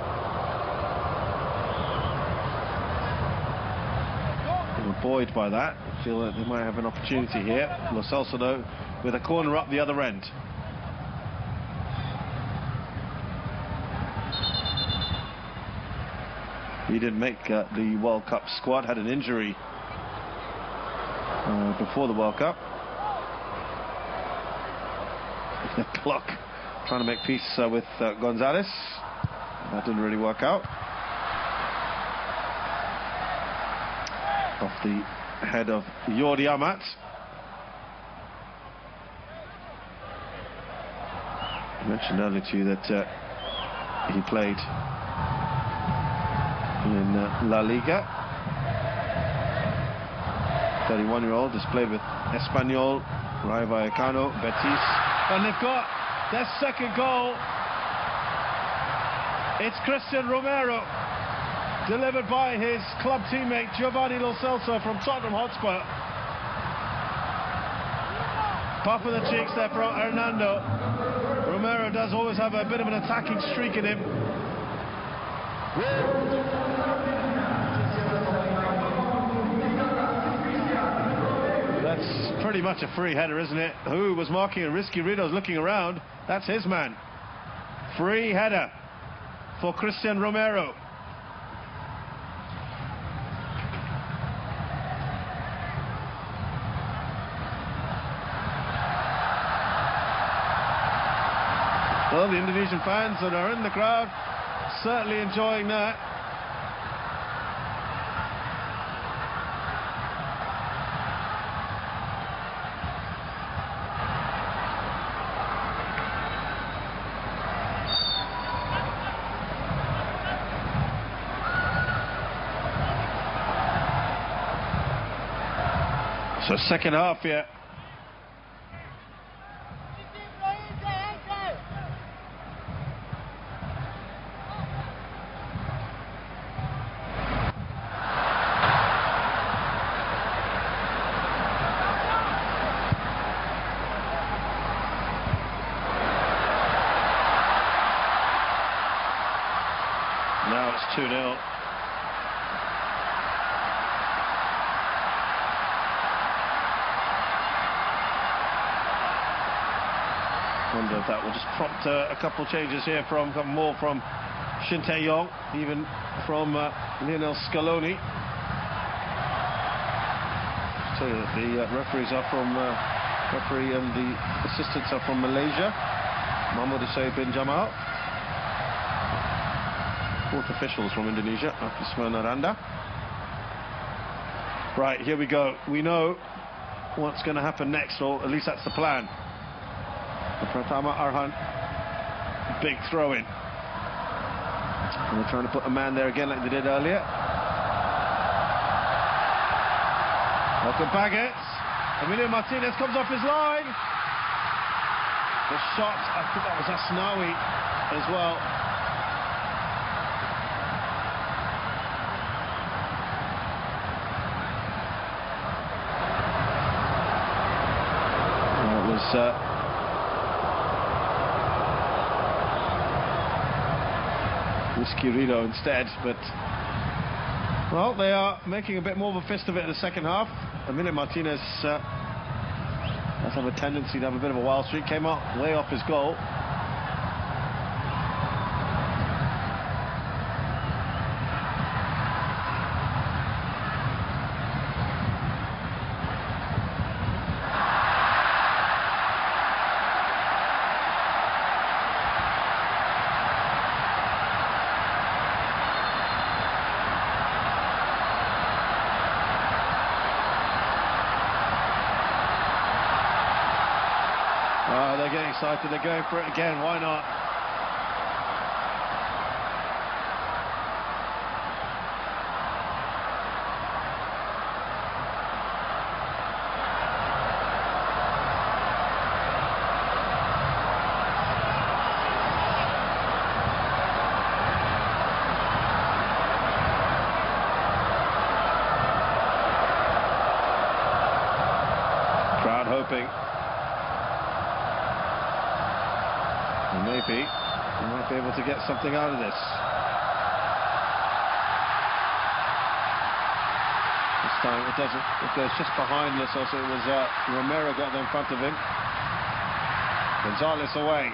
buoyed by that. Feel that they might have an opportunity here. Lo Celso, though, with a corner up the other end. He didn't make the World Cup squad, had an injury before the World Cup. The clock trying to make peace with Gonzalez. That didn't really work out. Off the head of Jordi Amat. I mentioned earlier to you that he played in La Liga. 31-year-old has played with Espanyol, Rayo Vallecano, Betis, and they've got their second goal. It's Christian Romero, delivered by his club teammate Giovanni Lo Celso from Tottenham Hotspur. Puff of the cheeks there for Hernando. Romero does always have a bit of an attacking streak in him. That's pretty much a free header, isn't it? Who was marking a risky Rido's looking around. That's his man. Free header for Christian Romero. Well, the Indonesian fans that are in the crowd certainly enjoying that. So second half here. Now it's 2-0. Wonder if that will just prompt a couple changes here from more from Shin Tae-yong, even from Lionel Scaloni. So the referees are from referee and the assistants are from Malaysia. Mahmud Hussein bin Jamal. Fourth officials from Indonesia, Akisman Aranda. Right, here we go. We know what's going to happen next, or at least that's the plan. The Pratama Arhan, big throw in. And they're trying to put a man there again like they did earlier. Welcome Baggett. Emilio Martinez comes off his line. The shot, I think that was Asnawi as well. It was Risky Rido instead, but well, they are making a bit more of a fist of it in the second half. Emilio Martinez does have a tendency to have a bit of a wild streak. Came out way off his goal. They're getting excited, they're going for it again, why not? Crowd hoping. And maybe we might be able to get something out of this. This time it doesn't. It goes just behind us. Also, it was Romero got there in front of him. Gonzalez away.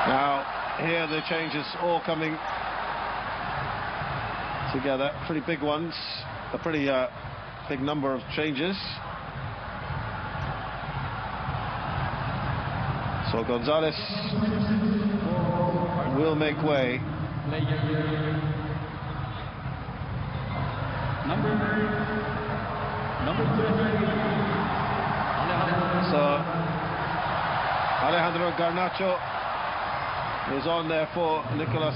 Now, here the changes all coming together. Pretty big ones. A pretty big number of changes. So Gonzalez will make way. So Alejandro Garnacho is on there for Nicolas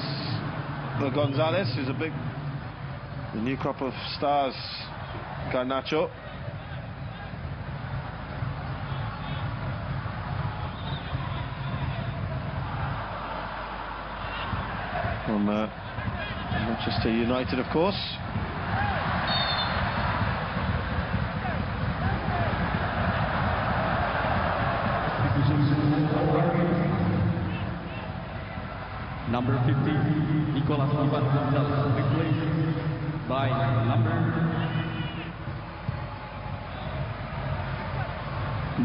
Gonzalez, who's the new crop of stars, Garnacho. from Manchester United, of course. Number 50, Nicolas Ivan Gonzalez, replaced by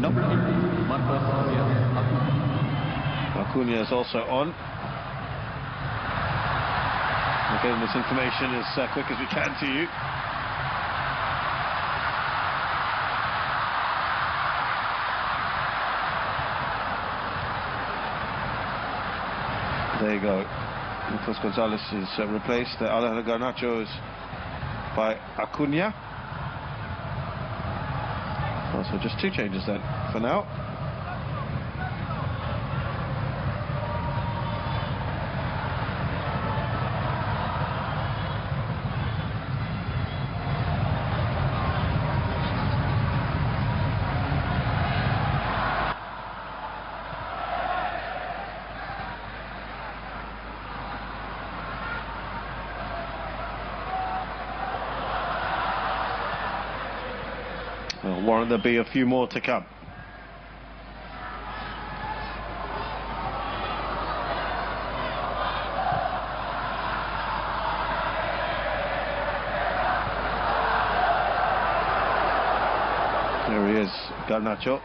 number 8, Marcos Acuna is also on. We're getting this information as quick as we can to you. There you go. Nicolas Gonzalez is replaced. Alejandro Garnacho is by Acuna. So just two changes then for now. Warrant there be a few more to come. There he is, Garnacho.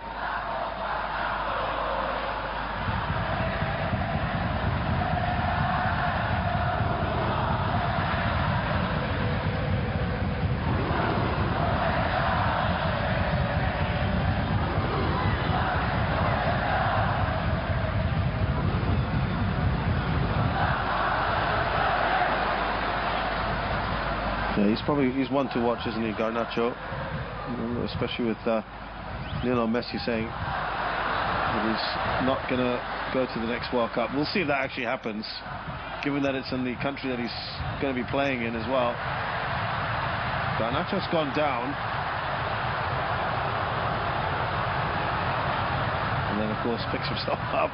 He's one to watch, isn't he, Garnacho? Especially with Lionel Messi saying that he's not going to go to the next World Cup. We'll see if that actually happens, given that it's in the country that he's going to be playing in as well. Garnacho's gone down. And then, of course, picks himself up.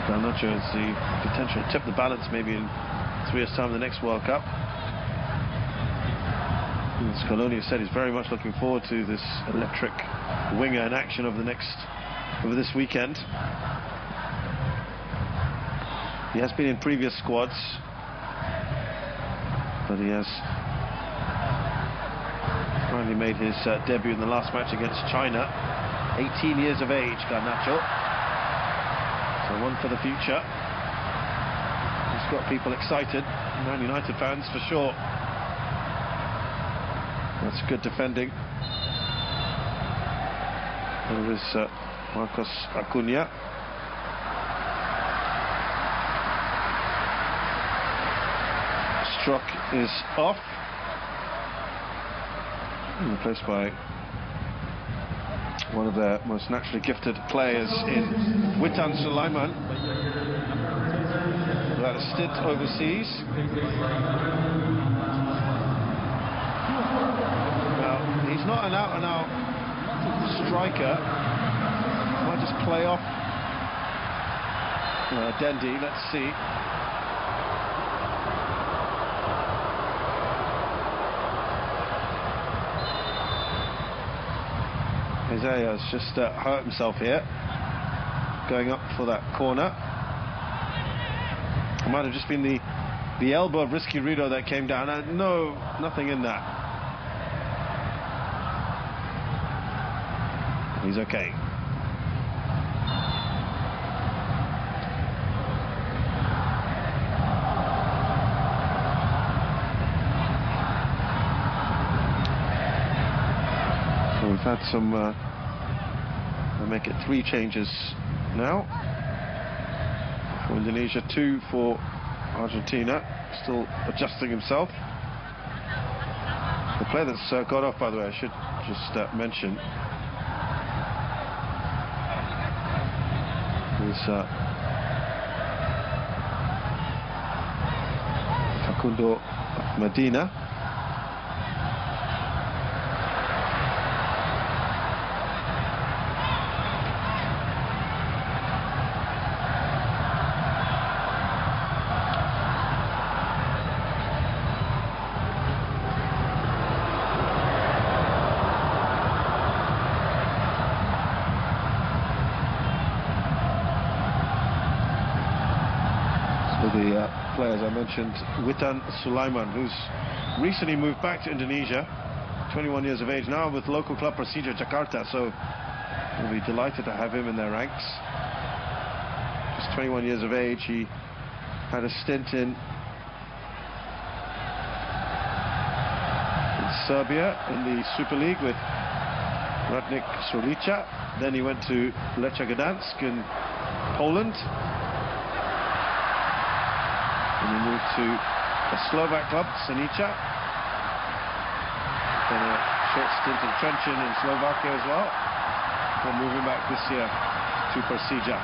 Garnacho has the potential to tip the balance maybe in 3 years' time in the next World Cup. Scaloni has said he's very much looking forward to this electric winger in action over this weekend. He has been in previous squads, but he has finally made his debut in the last match against China. 18 years of age, Garnacho. So one for the future. He's got people excited. Man United fans for sure. That's good defending. There is Marcos Acuna. Struck is off. Replaced by one of their most naturally gifted players in Witan Sulaiman, who had a stint overseas. Now, he's not an out-and-out striker. Might just play off Dendi, let's see. Isaiah has just hurt himself here, going up for that corner. It might have just been the elbow of Risky Rido that came down. No, nothing in that. He's okay. So we've had some, we'll make it 3 changes now. For Indonesia, 2 for Argentina, still adjusting himself. The player that's got off, by the way, I should just mention, is Kundo Medina. The players I mentioned, Witan Sulaiman, who's recently moved back to Indonesia, 21 years of age now, with local club Persija Jakarta, so we'll be delighted to have him in their ranks. Just 21 years of age. He had a stint in Serbia in the Super League with Radnik Solica. Then he went to Lech Gdansk in Poland. And he moved to a Slovak club, Senica. Then a short stint in Trenčín in Slovakia as well. Before moving back this year to Persija.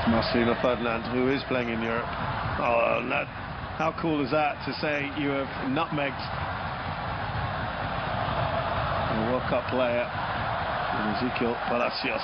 Marcelo Ferdinand, who is playing in Europe. Oh, how cool is that to say you have nutmegged a World Cup player in Ezequiel Palacios.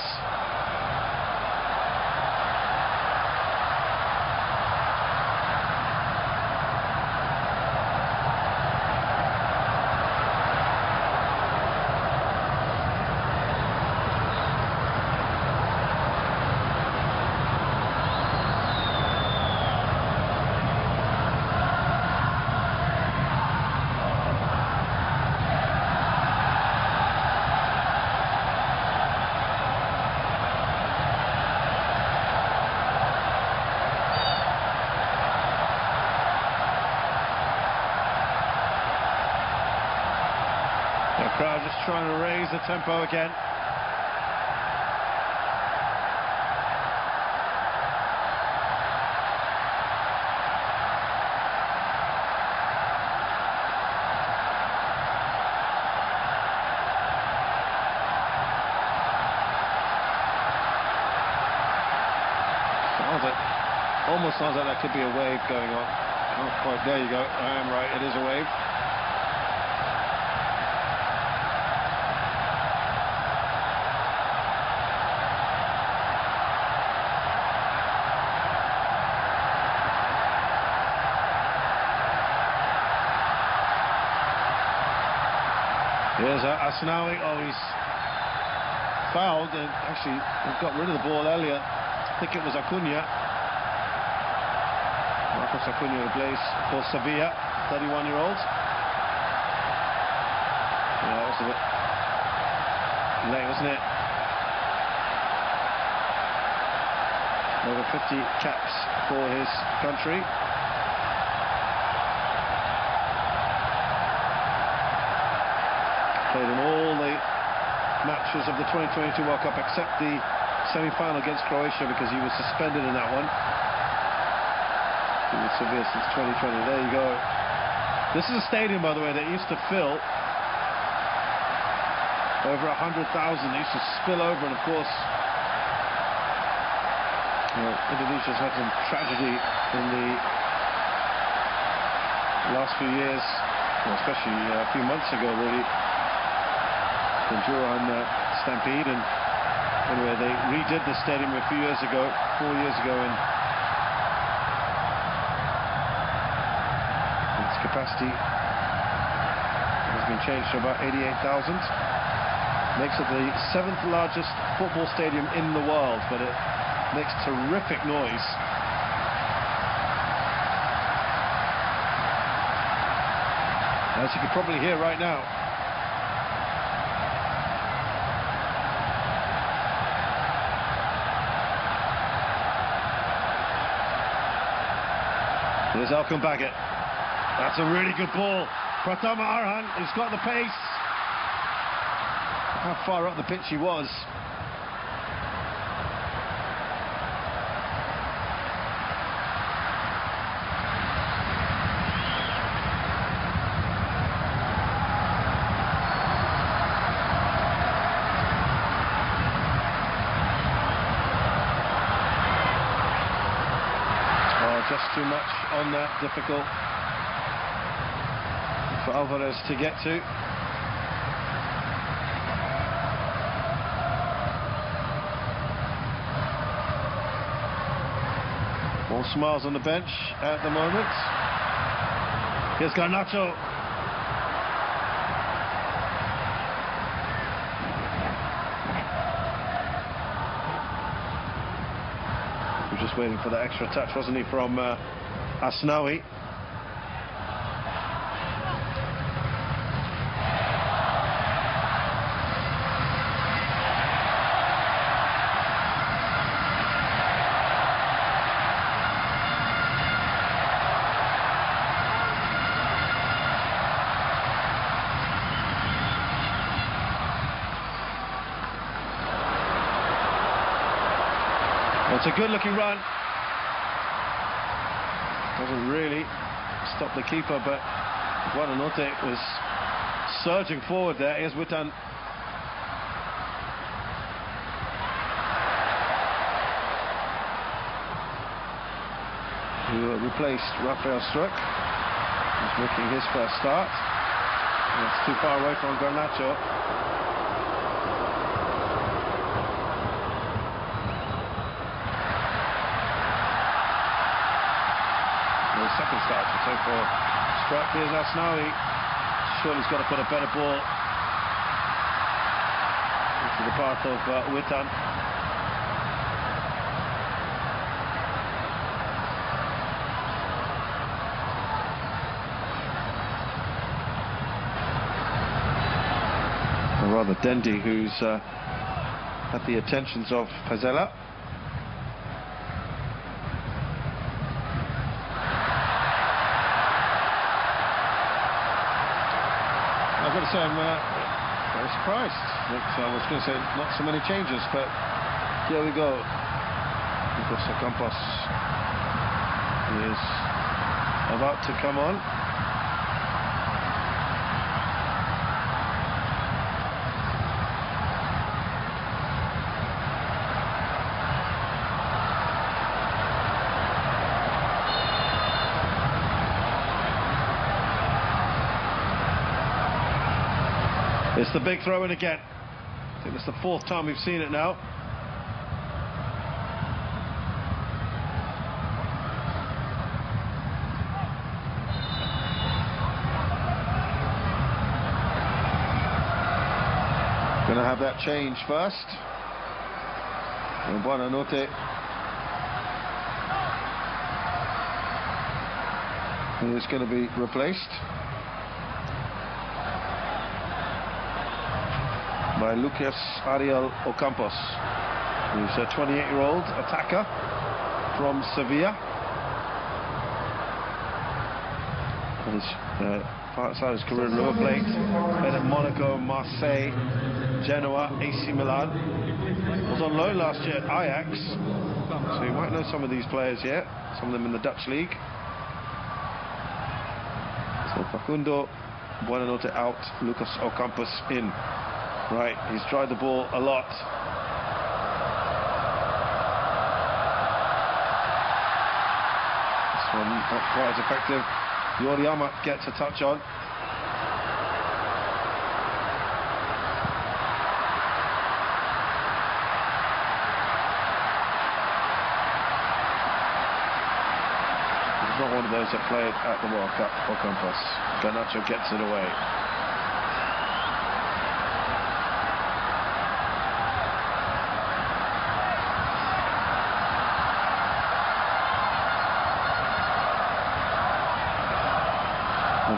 The crowd just trying to raise the tempo again. Almost sounds like that could be a wave going on. Not quite. There you go. I am right. It is a wave. Here's Asnawi. Oh, he's fouled, and actually got rid of the ball earlier. I think it was Acuna. Marcos Acuna, who plays for Sevilla, 31-year-old. Yeah, that was a bit late, wasn't it? Over 50 caps for his country. Played in all the matches of the 2022 World Cup except the semi-final against Croatia, because he was suspended in that one. He was Sevilla since 2020. There you go. This is a stadium, by the way, that used to fill over 100,000. They used to spill over, and of course, Indonesia's had some tragedy in the last few years, well, especially a few months ago, really. Kanjuruhan stampede, and anyway, they redid the stadium a few years ago, 4 years ago, and its capacity has been changed to about 88,000. Makes it the 7th largest football stadium in the world, but it makes terrific noise. As you can probably hear right now. Here's Elkan Baggett. That's a really good ball. Pratama Arhan, who's got the pace. How far up the pitch he was. too much on that, difficult for Alvarez to get to. All smiles on the bench at the moment. Here's Garnacho. He was just waiting for the extra touch, wasn't he, from Asnawi. It's a good-looking run. Doesn't really stop the keeper, but Buonanotte was surging forward there. Here's Witan. Who replaced Rafael Struck. He's making his first start. It's too far away from Garnacho. Second start to take for Struck. Here's Asnawi. Surely he's got to put a better ball into the path of Witan. Or rather Dendi, who's had the attentions of Pazella. I've got to say I'm very surprised. I was going to say not so many changes, but here we go. Lucas Ocampos is about to come on. It's the big throw in again. I think it's the fourth time we've seen it now. Going to have that change first. And Buonanotte is going to be replaced by Lucas Ariel Ocampos, who's a 28-year-old attacker from Sevilla. He's outside his career in River Plate, played at Monaco, Marseille, Genoa, AC Milan. Was on loan last year at Ajax, so you might know some of these players yet, some of them in the Dutch league. So Facundo, Buonanotte out, Lucas Ocampos in. Right, he's tried the ball a lot. This one not quite as effective. Yoriyama gets a touch on. He's not one of those that played at the World Cup, Ocampos. Garnacho gets it away.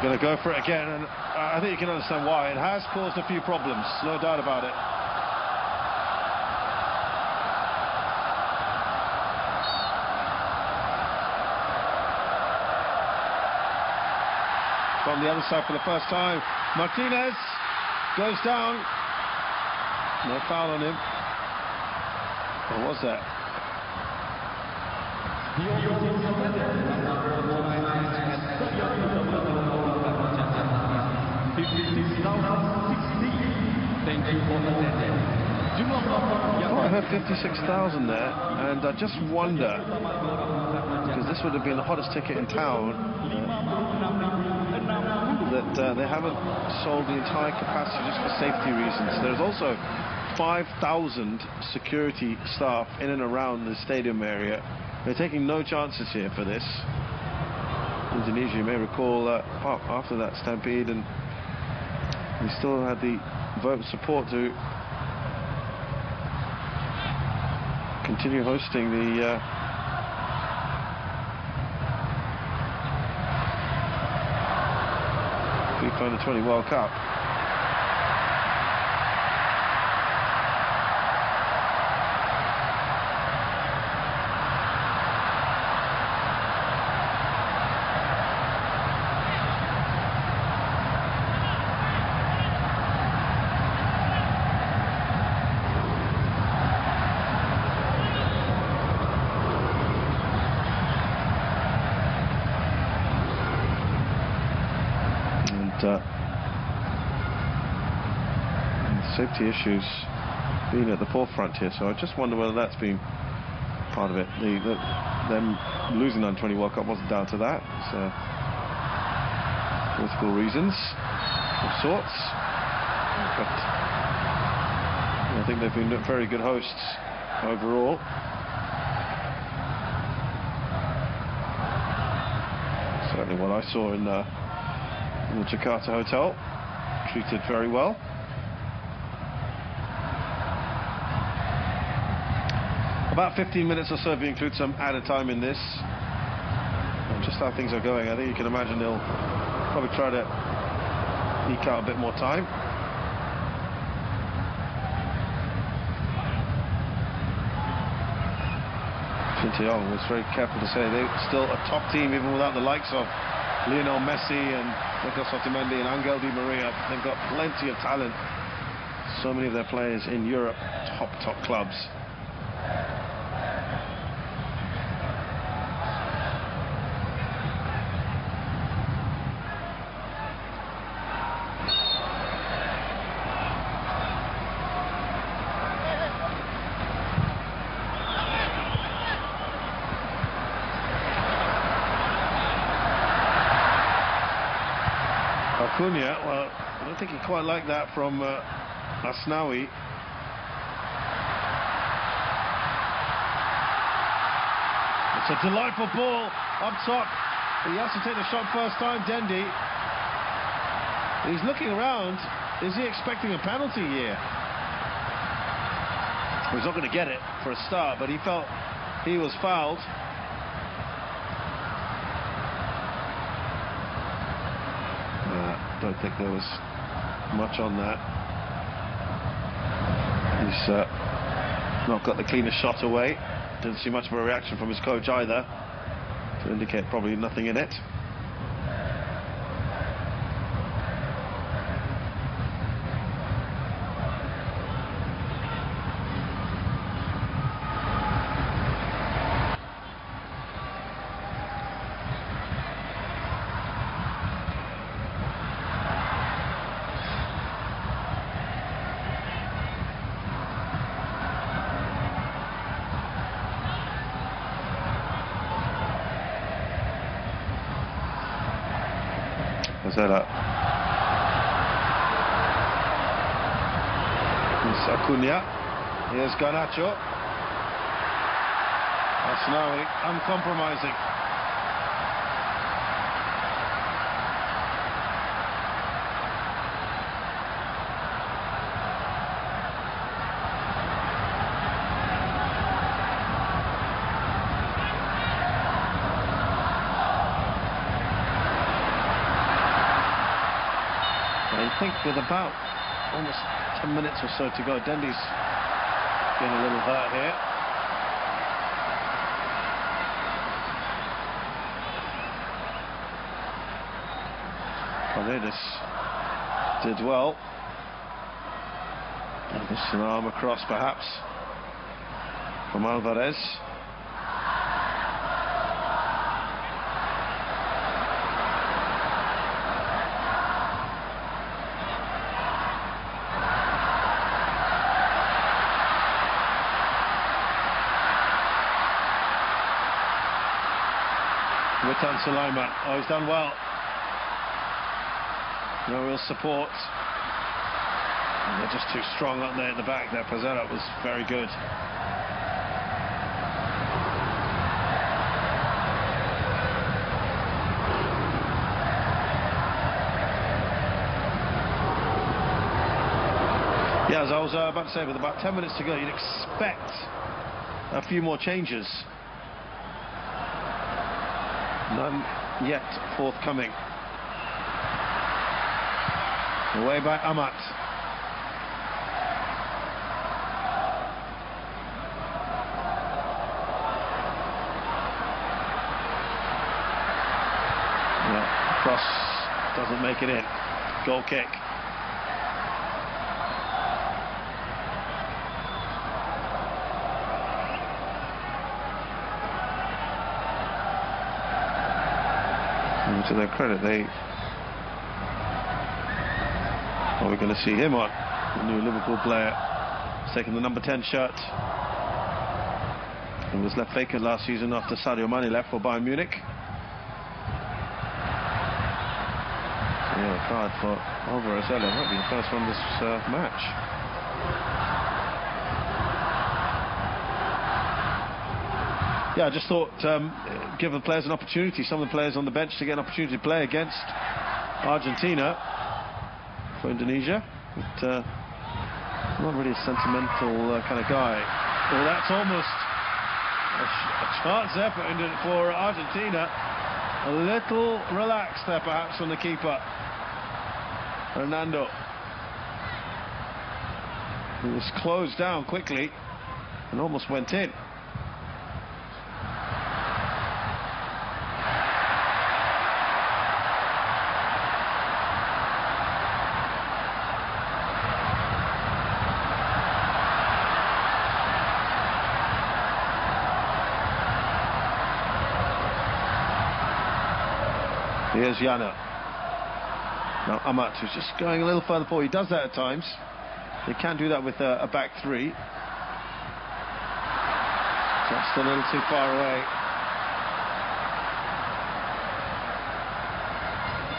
Going to go for it again, and I think you can understand why. It has caused a few problems, no doubt about it. From the other side for the first time, Martinez goes down. No foul on him. What was that? Thank you for attending. Jumlah penonton yang I heard 56,000 there, and I just wonder, because this would have been the hottest ticket in town, that they haven't sold the entire capacity just for safety reasons. There's also 5,000 security staff in and around the stadium area. They're taking no chances here for this. Indonesia, you may recall, after that stampede, and we still had the vote of support to continue hosting the FIFA Under-20 World Cup. Safety issues being at the forefront here, so I just wonder whether that's been part of it. Them losing the Under-20 World Cup wasn't down to that. It's political reasons of sorts, but I think they've been very good hosts overall. Certainly what I saw in the Jakarta hotel, treated very well. About 15 minutes or so if you include some added time in this. And just how things are going, I think you can imagine they'll probably try to eke out a bit more time. Sinteyong was very careful to say they're still a top team even without the likes of Lionel Messi and Nicolas Otamendi and Angel Di Maria. They've got plenty of talent. So many of their players in Europe, top clubs. Acuna, well, I don't think he quite liked that from Asnawi. It's a delightful ball up top. He has to take the shot first time, Dendi. He's looking around. Is he expecting a penalty here? He's not going to get it for a start, but he felt he was fouled. I don't think there was much on that. He's not got the cleanest shot away. Didn't see much of a reaction from his coach either, to indicate probably nothing in it. Zera. It's Acuna. Here's Garnacho. Asnawi, uncompromising. I think with about almost 10 minutes or so to go, Dendi's getting a little hurt here. Paredes did well. Just an arm across perhaps from Alvarez. Lisan Sulaiman. Oh, he's done well. No real support. And they're just too strong, aren't they, at the back there? Paredes was very good. Yeah, as I was about to say, with about 10 minutes to go, you'd expect a few more changes. None yet forthcoming. Away by Amat. Yeah, cross doesn't make it in. Goal kick. And to their credit, we're going to see him on. The new Liverpool player. He's taking the number 10 shirt. It was left vacant last season after Sadio Mane left for Bayern Munich. So yeah, a card for Alvarez. Might be the first one this match. Yeah, I just thought give the players an opportunity, some of the players on the bench, to get an opportunity to play against Argentina for Indonesia. But not really a sentimental kind of guy. Well, that's almost a chance there for Argentina. A little relaxed there perhaps from the keeper, Hernando. He was closed down quickly and almost went in. Here's Yana. Now Amat, who's just going a little further forward. He does that at times. He can do that with a back three. Just a little too far away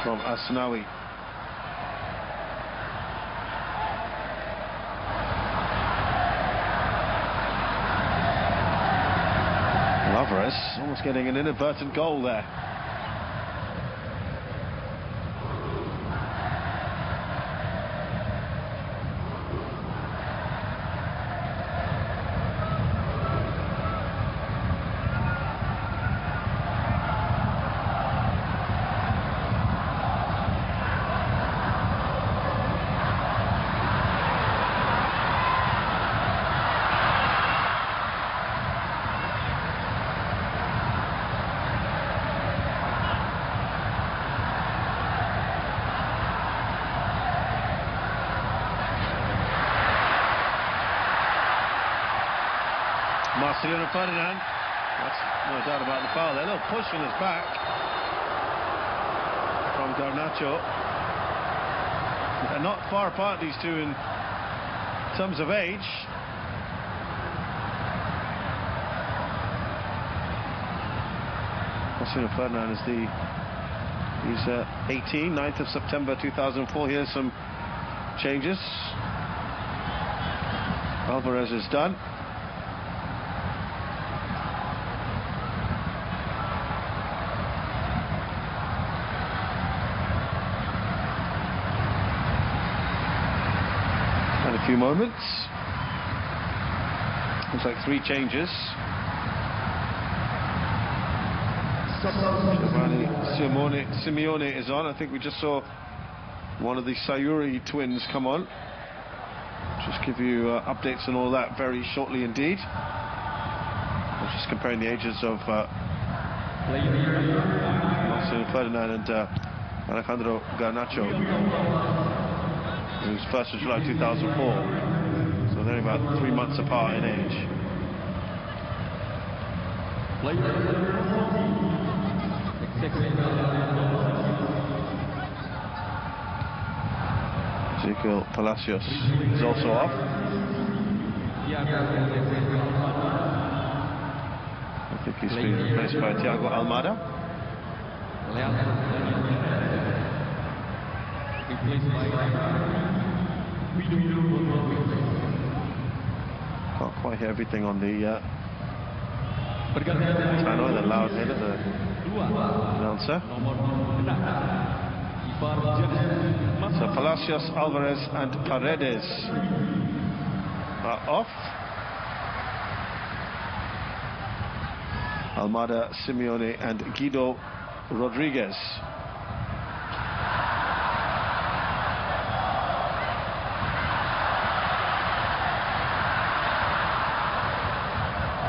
from Asnawi. Alvarez almost getting an inadvertent goal there. Ferdinand, that's no doubt about the foul there. A little push on his back from Garnacho. They're not far apart, these two, in terms of age. Ferdinand is he's 18, 9th of September 2004. Here's some changes. Alvarez is done. A few moments. Looks like 3 changes. Simeone is on. I think we just saw one of the Sayuri twins come on. Just give you updates on all that very shortly indeed. I'm just comparing the ages of Marcelo Ferdinand and Alejandro Garnacho. It was 1st of July 2004, so they're about 3 months apart in age. Ezequiel Palacios is also off. I think he's been replaced by Thiago Almada. replaced by Can't quite hear everything on the Pergantian I know the loud head of the announcer. nomor 6 Ivar Jangan. So Palacios, Alvarez and Paredes are off. Almada, Simeone and Guido Rodriguez.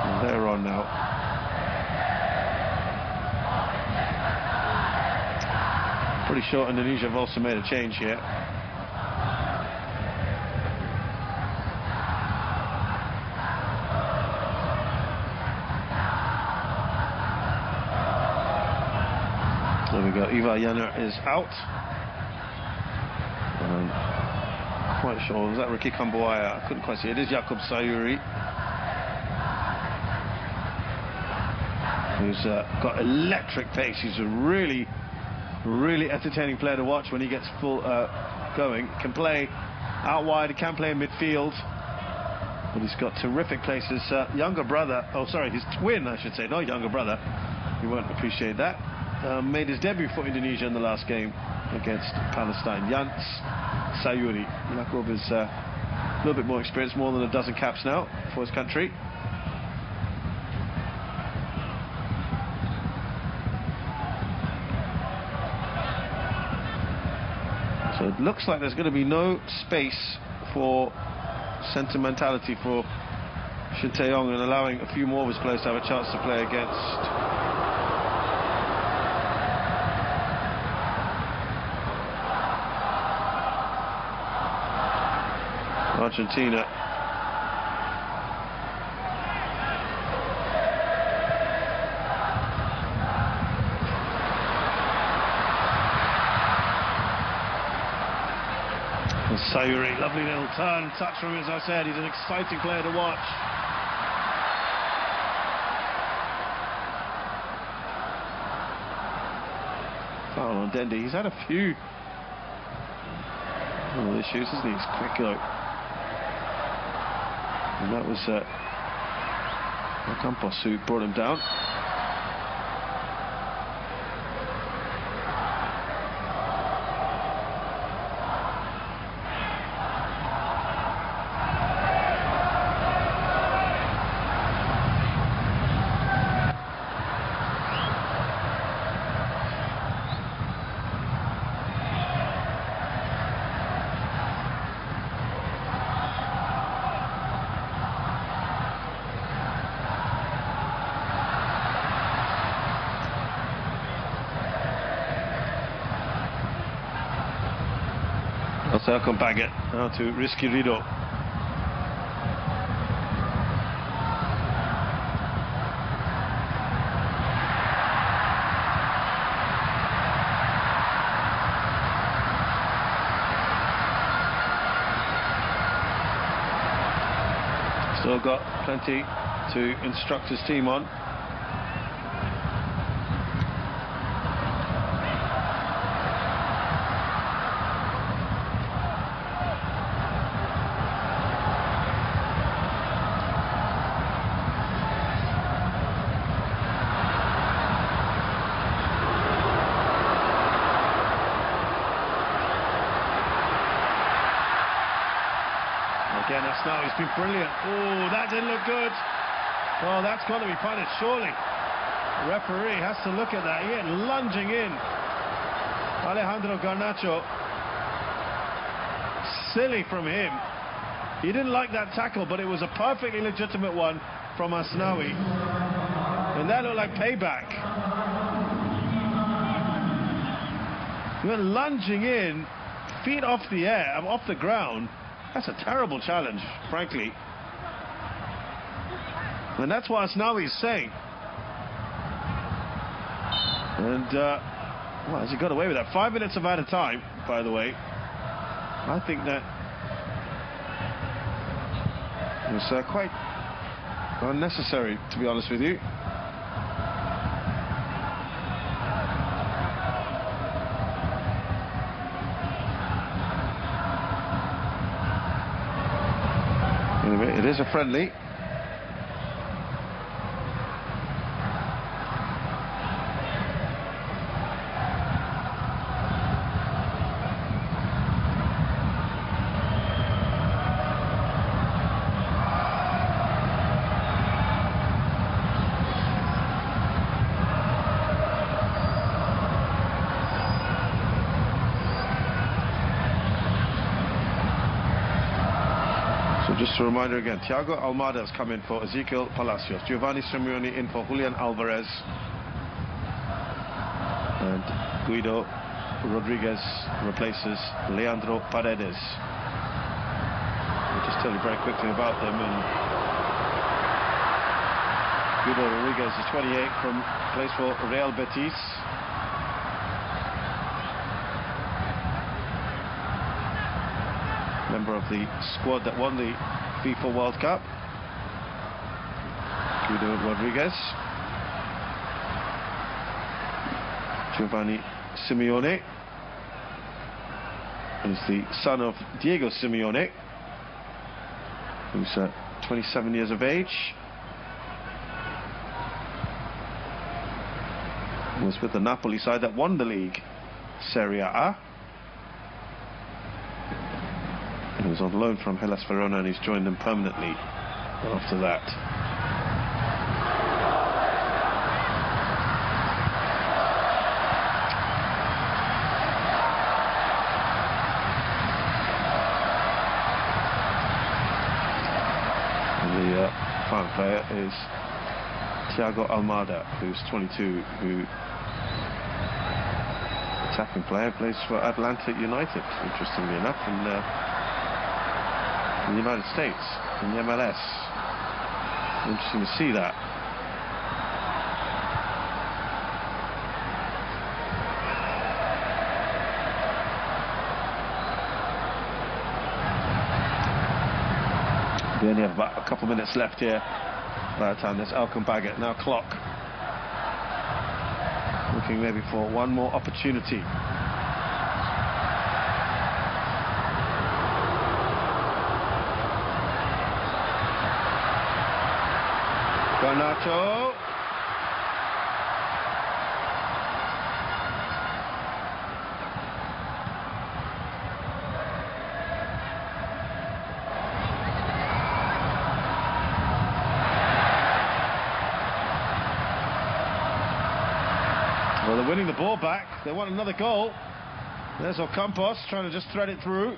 And they're on now. Pretty sure Indonesia have also made a change here. There we go. Ivar Janner is out. Quite sure. Was that Ricky Kambuaya? I couldn't quite see. It is Jakub Sayuri, who's got electric pace. He's a really entertaining player to watch when he gets full going. Can play out wide. He can play in midfield. But he's got terrific pace. His younger brother, oh sorry, his twin, I should say, not younger brother. You won't appreciate that. Made his debut for Indonesia in the last game against Palestine. Jans Sayuri. Jakub is a little bit more experienced, more than a dozen caps now for his country. So it looks like there's going to be no space for sentimentality for Shin Tae-yong, and allowing a few more of his players to have a chance to play against Argentina. And Sayuri, lovely little turn, touch from him, as I said. He's an exciting player to watch. Foul on Dendi. He's had a few little issues, hasn't he? He's quick though. And that was Campos who brought him down. Welcome back it now to Rizky Ridho. Still got plenty to instruct his team on. Again, Asnawi has been brilliant. Oh, that didn't look good. Well, that's got to be punished, surely. The referee has to look at that. He went lunging in. Alejandro Garnacho. Silly from him. He didn't like that tackle, but it was a perfectly legitimate one from Asnawi. And that looked like payback. He went lunging in, feet off the air, off the ground. That's a terrible challenge, frankly. And that's what Asnawi is saying. And, well, has he got away with that? 5 minutes of added time, by the way. I think that was quite unnecessary, to be honest with you. It is a friendly. Just a reminder again, Thiago Almada has come in for Ezequiel Palacios, Giovanni Simeone in for Julian Alvarez, and Guido Rodriguez replaces Leandro Paredes. I'll just tell you very quickly about them. And Guido Rodriguez is 28, plays for Real Betis. Member of the squad that won the FIFA World Cup. Guido Rodriguez. Giovanni Simeone is the son of Diego Simeone, who's 27 years of age. Was with the Napoli side that won the league, Serie A. He was on loan from Hellas Verona and he's joined them permanently after that. And the final player is Thiago Almada, who's 22, who attacking player, plays for Atlanta United, interestingly enough, and in the United States, in the MLS. Interesting to see that. We only have about a couple of minutes left here. By the time there's Elkan Baggett, now clock. Looking maybe for one more opportunity. Garnacho. Well, they're winning the ball back. They want another goal. There's Ocampos trying to just thread it through.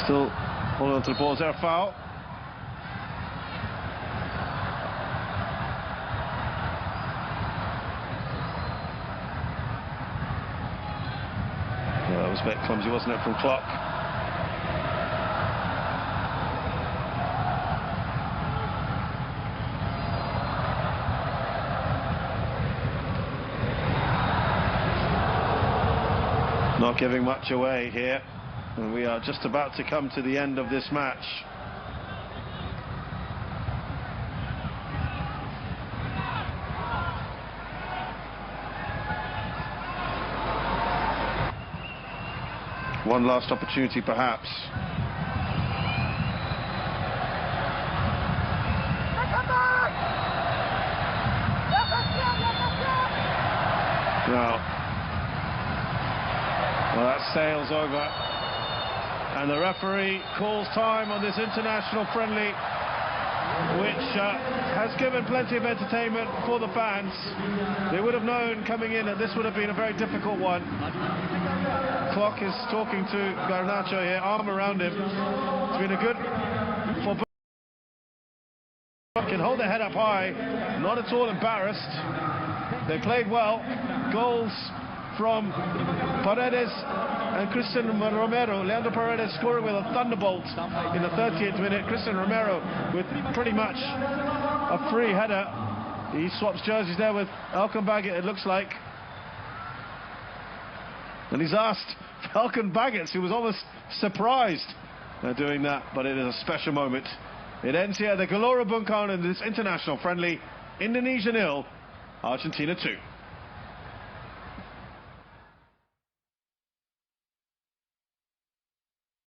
Still holding on to the ball. Is there a foul? Yeah, that was a bit clumsy, wasn't it, from Klopp? Not giving much away here. And we are just about to come to the end of this match. One last opportunity, perhaps. Now, well, that sails over. And the referee calls time on this international friendly, which has given plenty of entertainment for the fans. They would have known coming in that this would have been a very difficult one. Clock is talking to Garnacho here, arm around him. It's been a good for can hold their head up high, not at all embarrassed. They played well. Goals from Paredes and Christian Romero. Leandro Paredes scoring with a thunderbolt in the 30th minute. Christian Romero with pretty much a free header He swaps jerseys there with Falcon Baggett, it looks like. And he's asked Falcon Baggett, who was almost surprised doing that, but it is a special moment. It ends here, the Gelora Bung Karno in this international friendly. Indonesia 0, Argentina 2.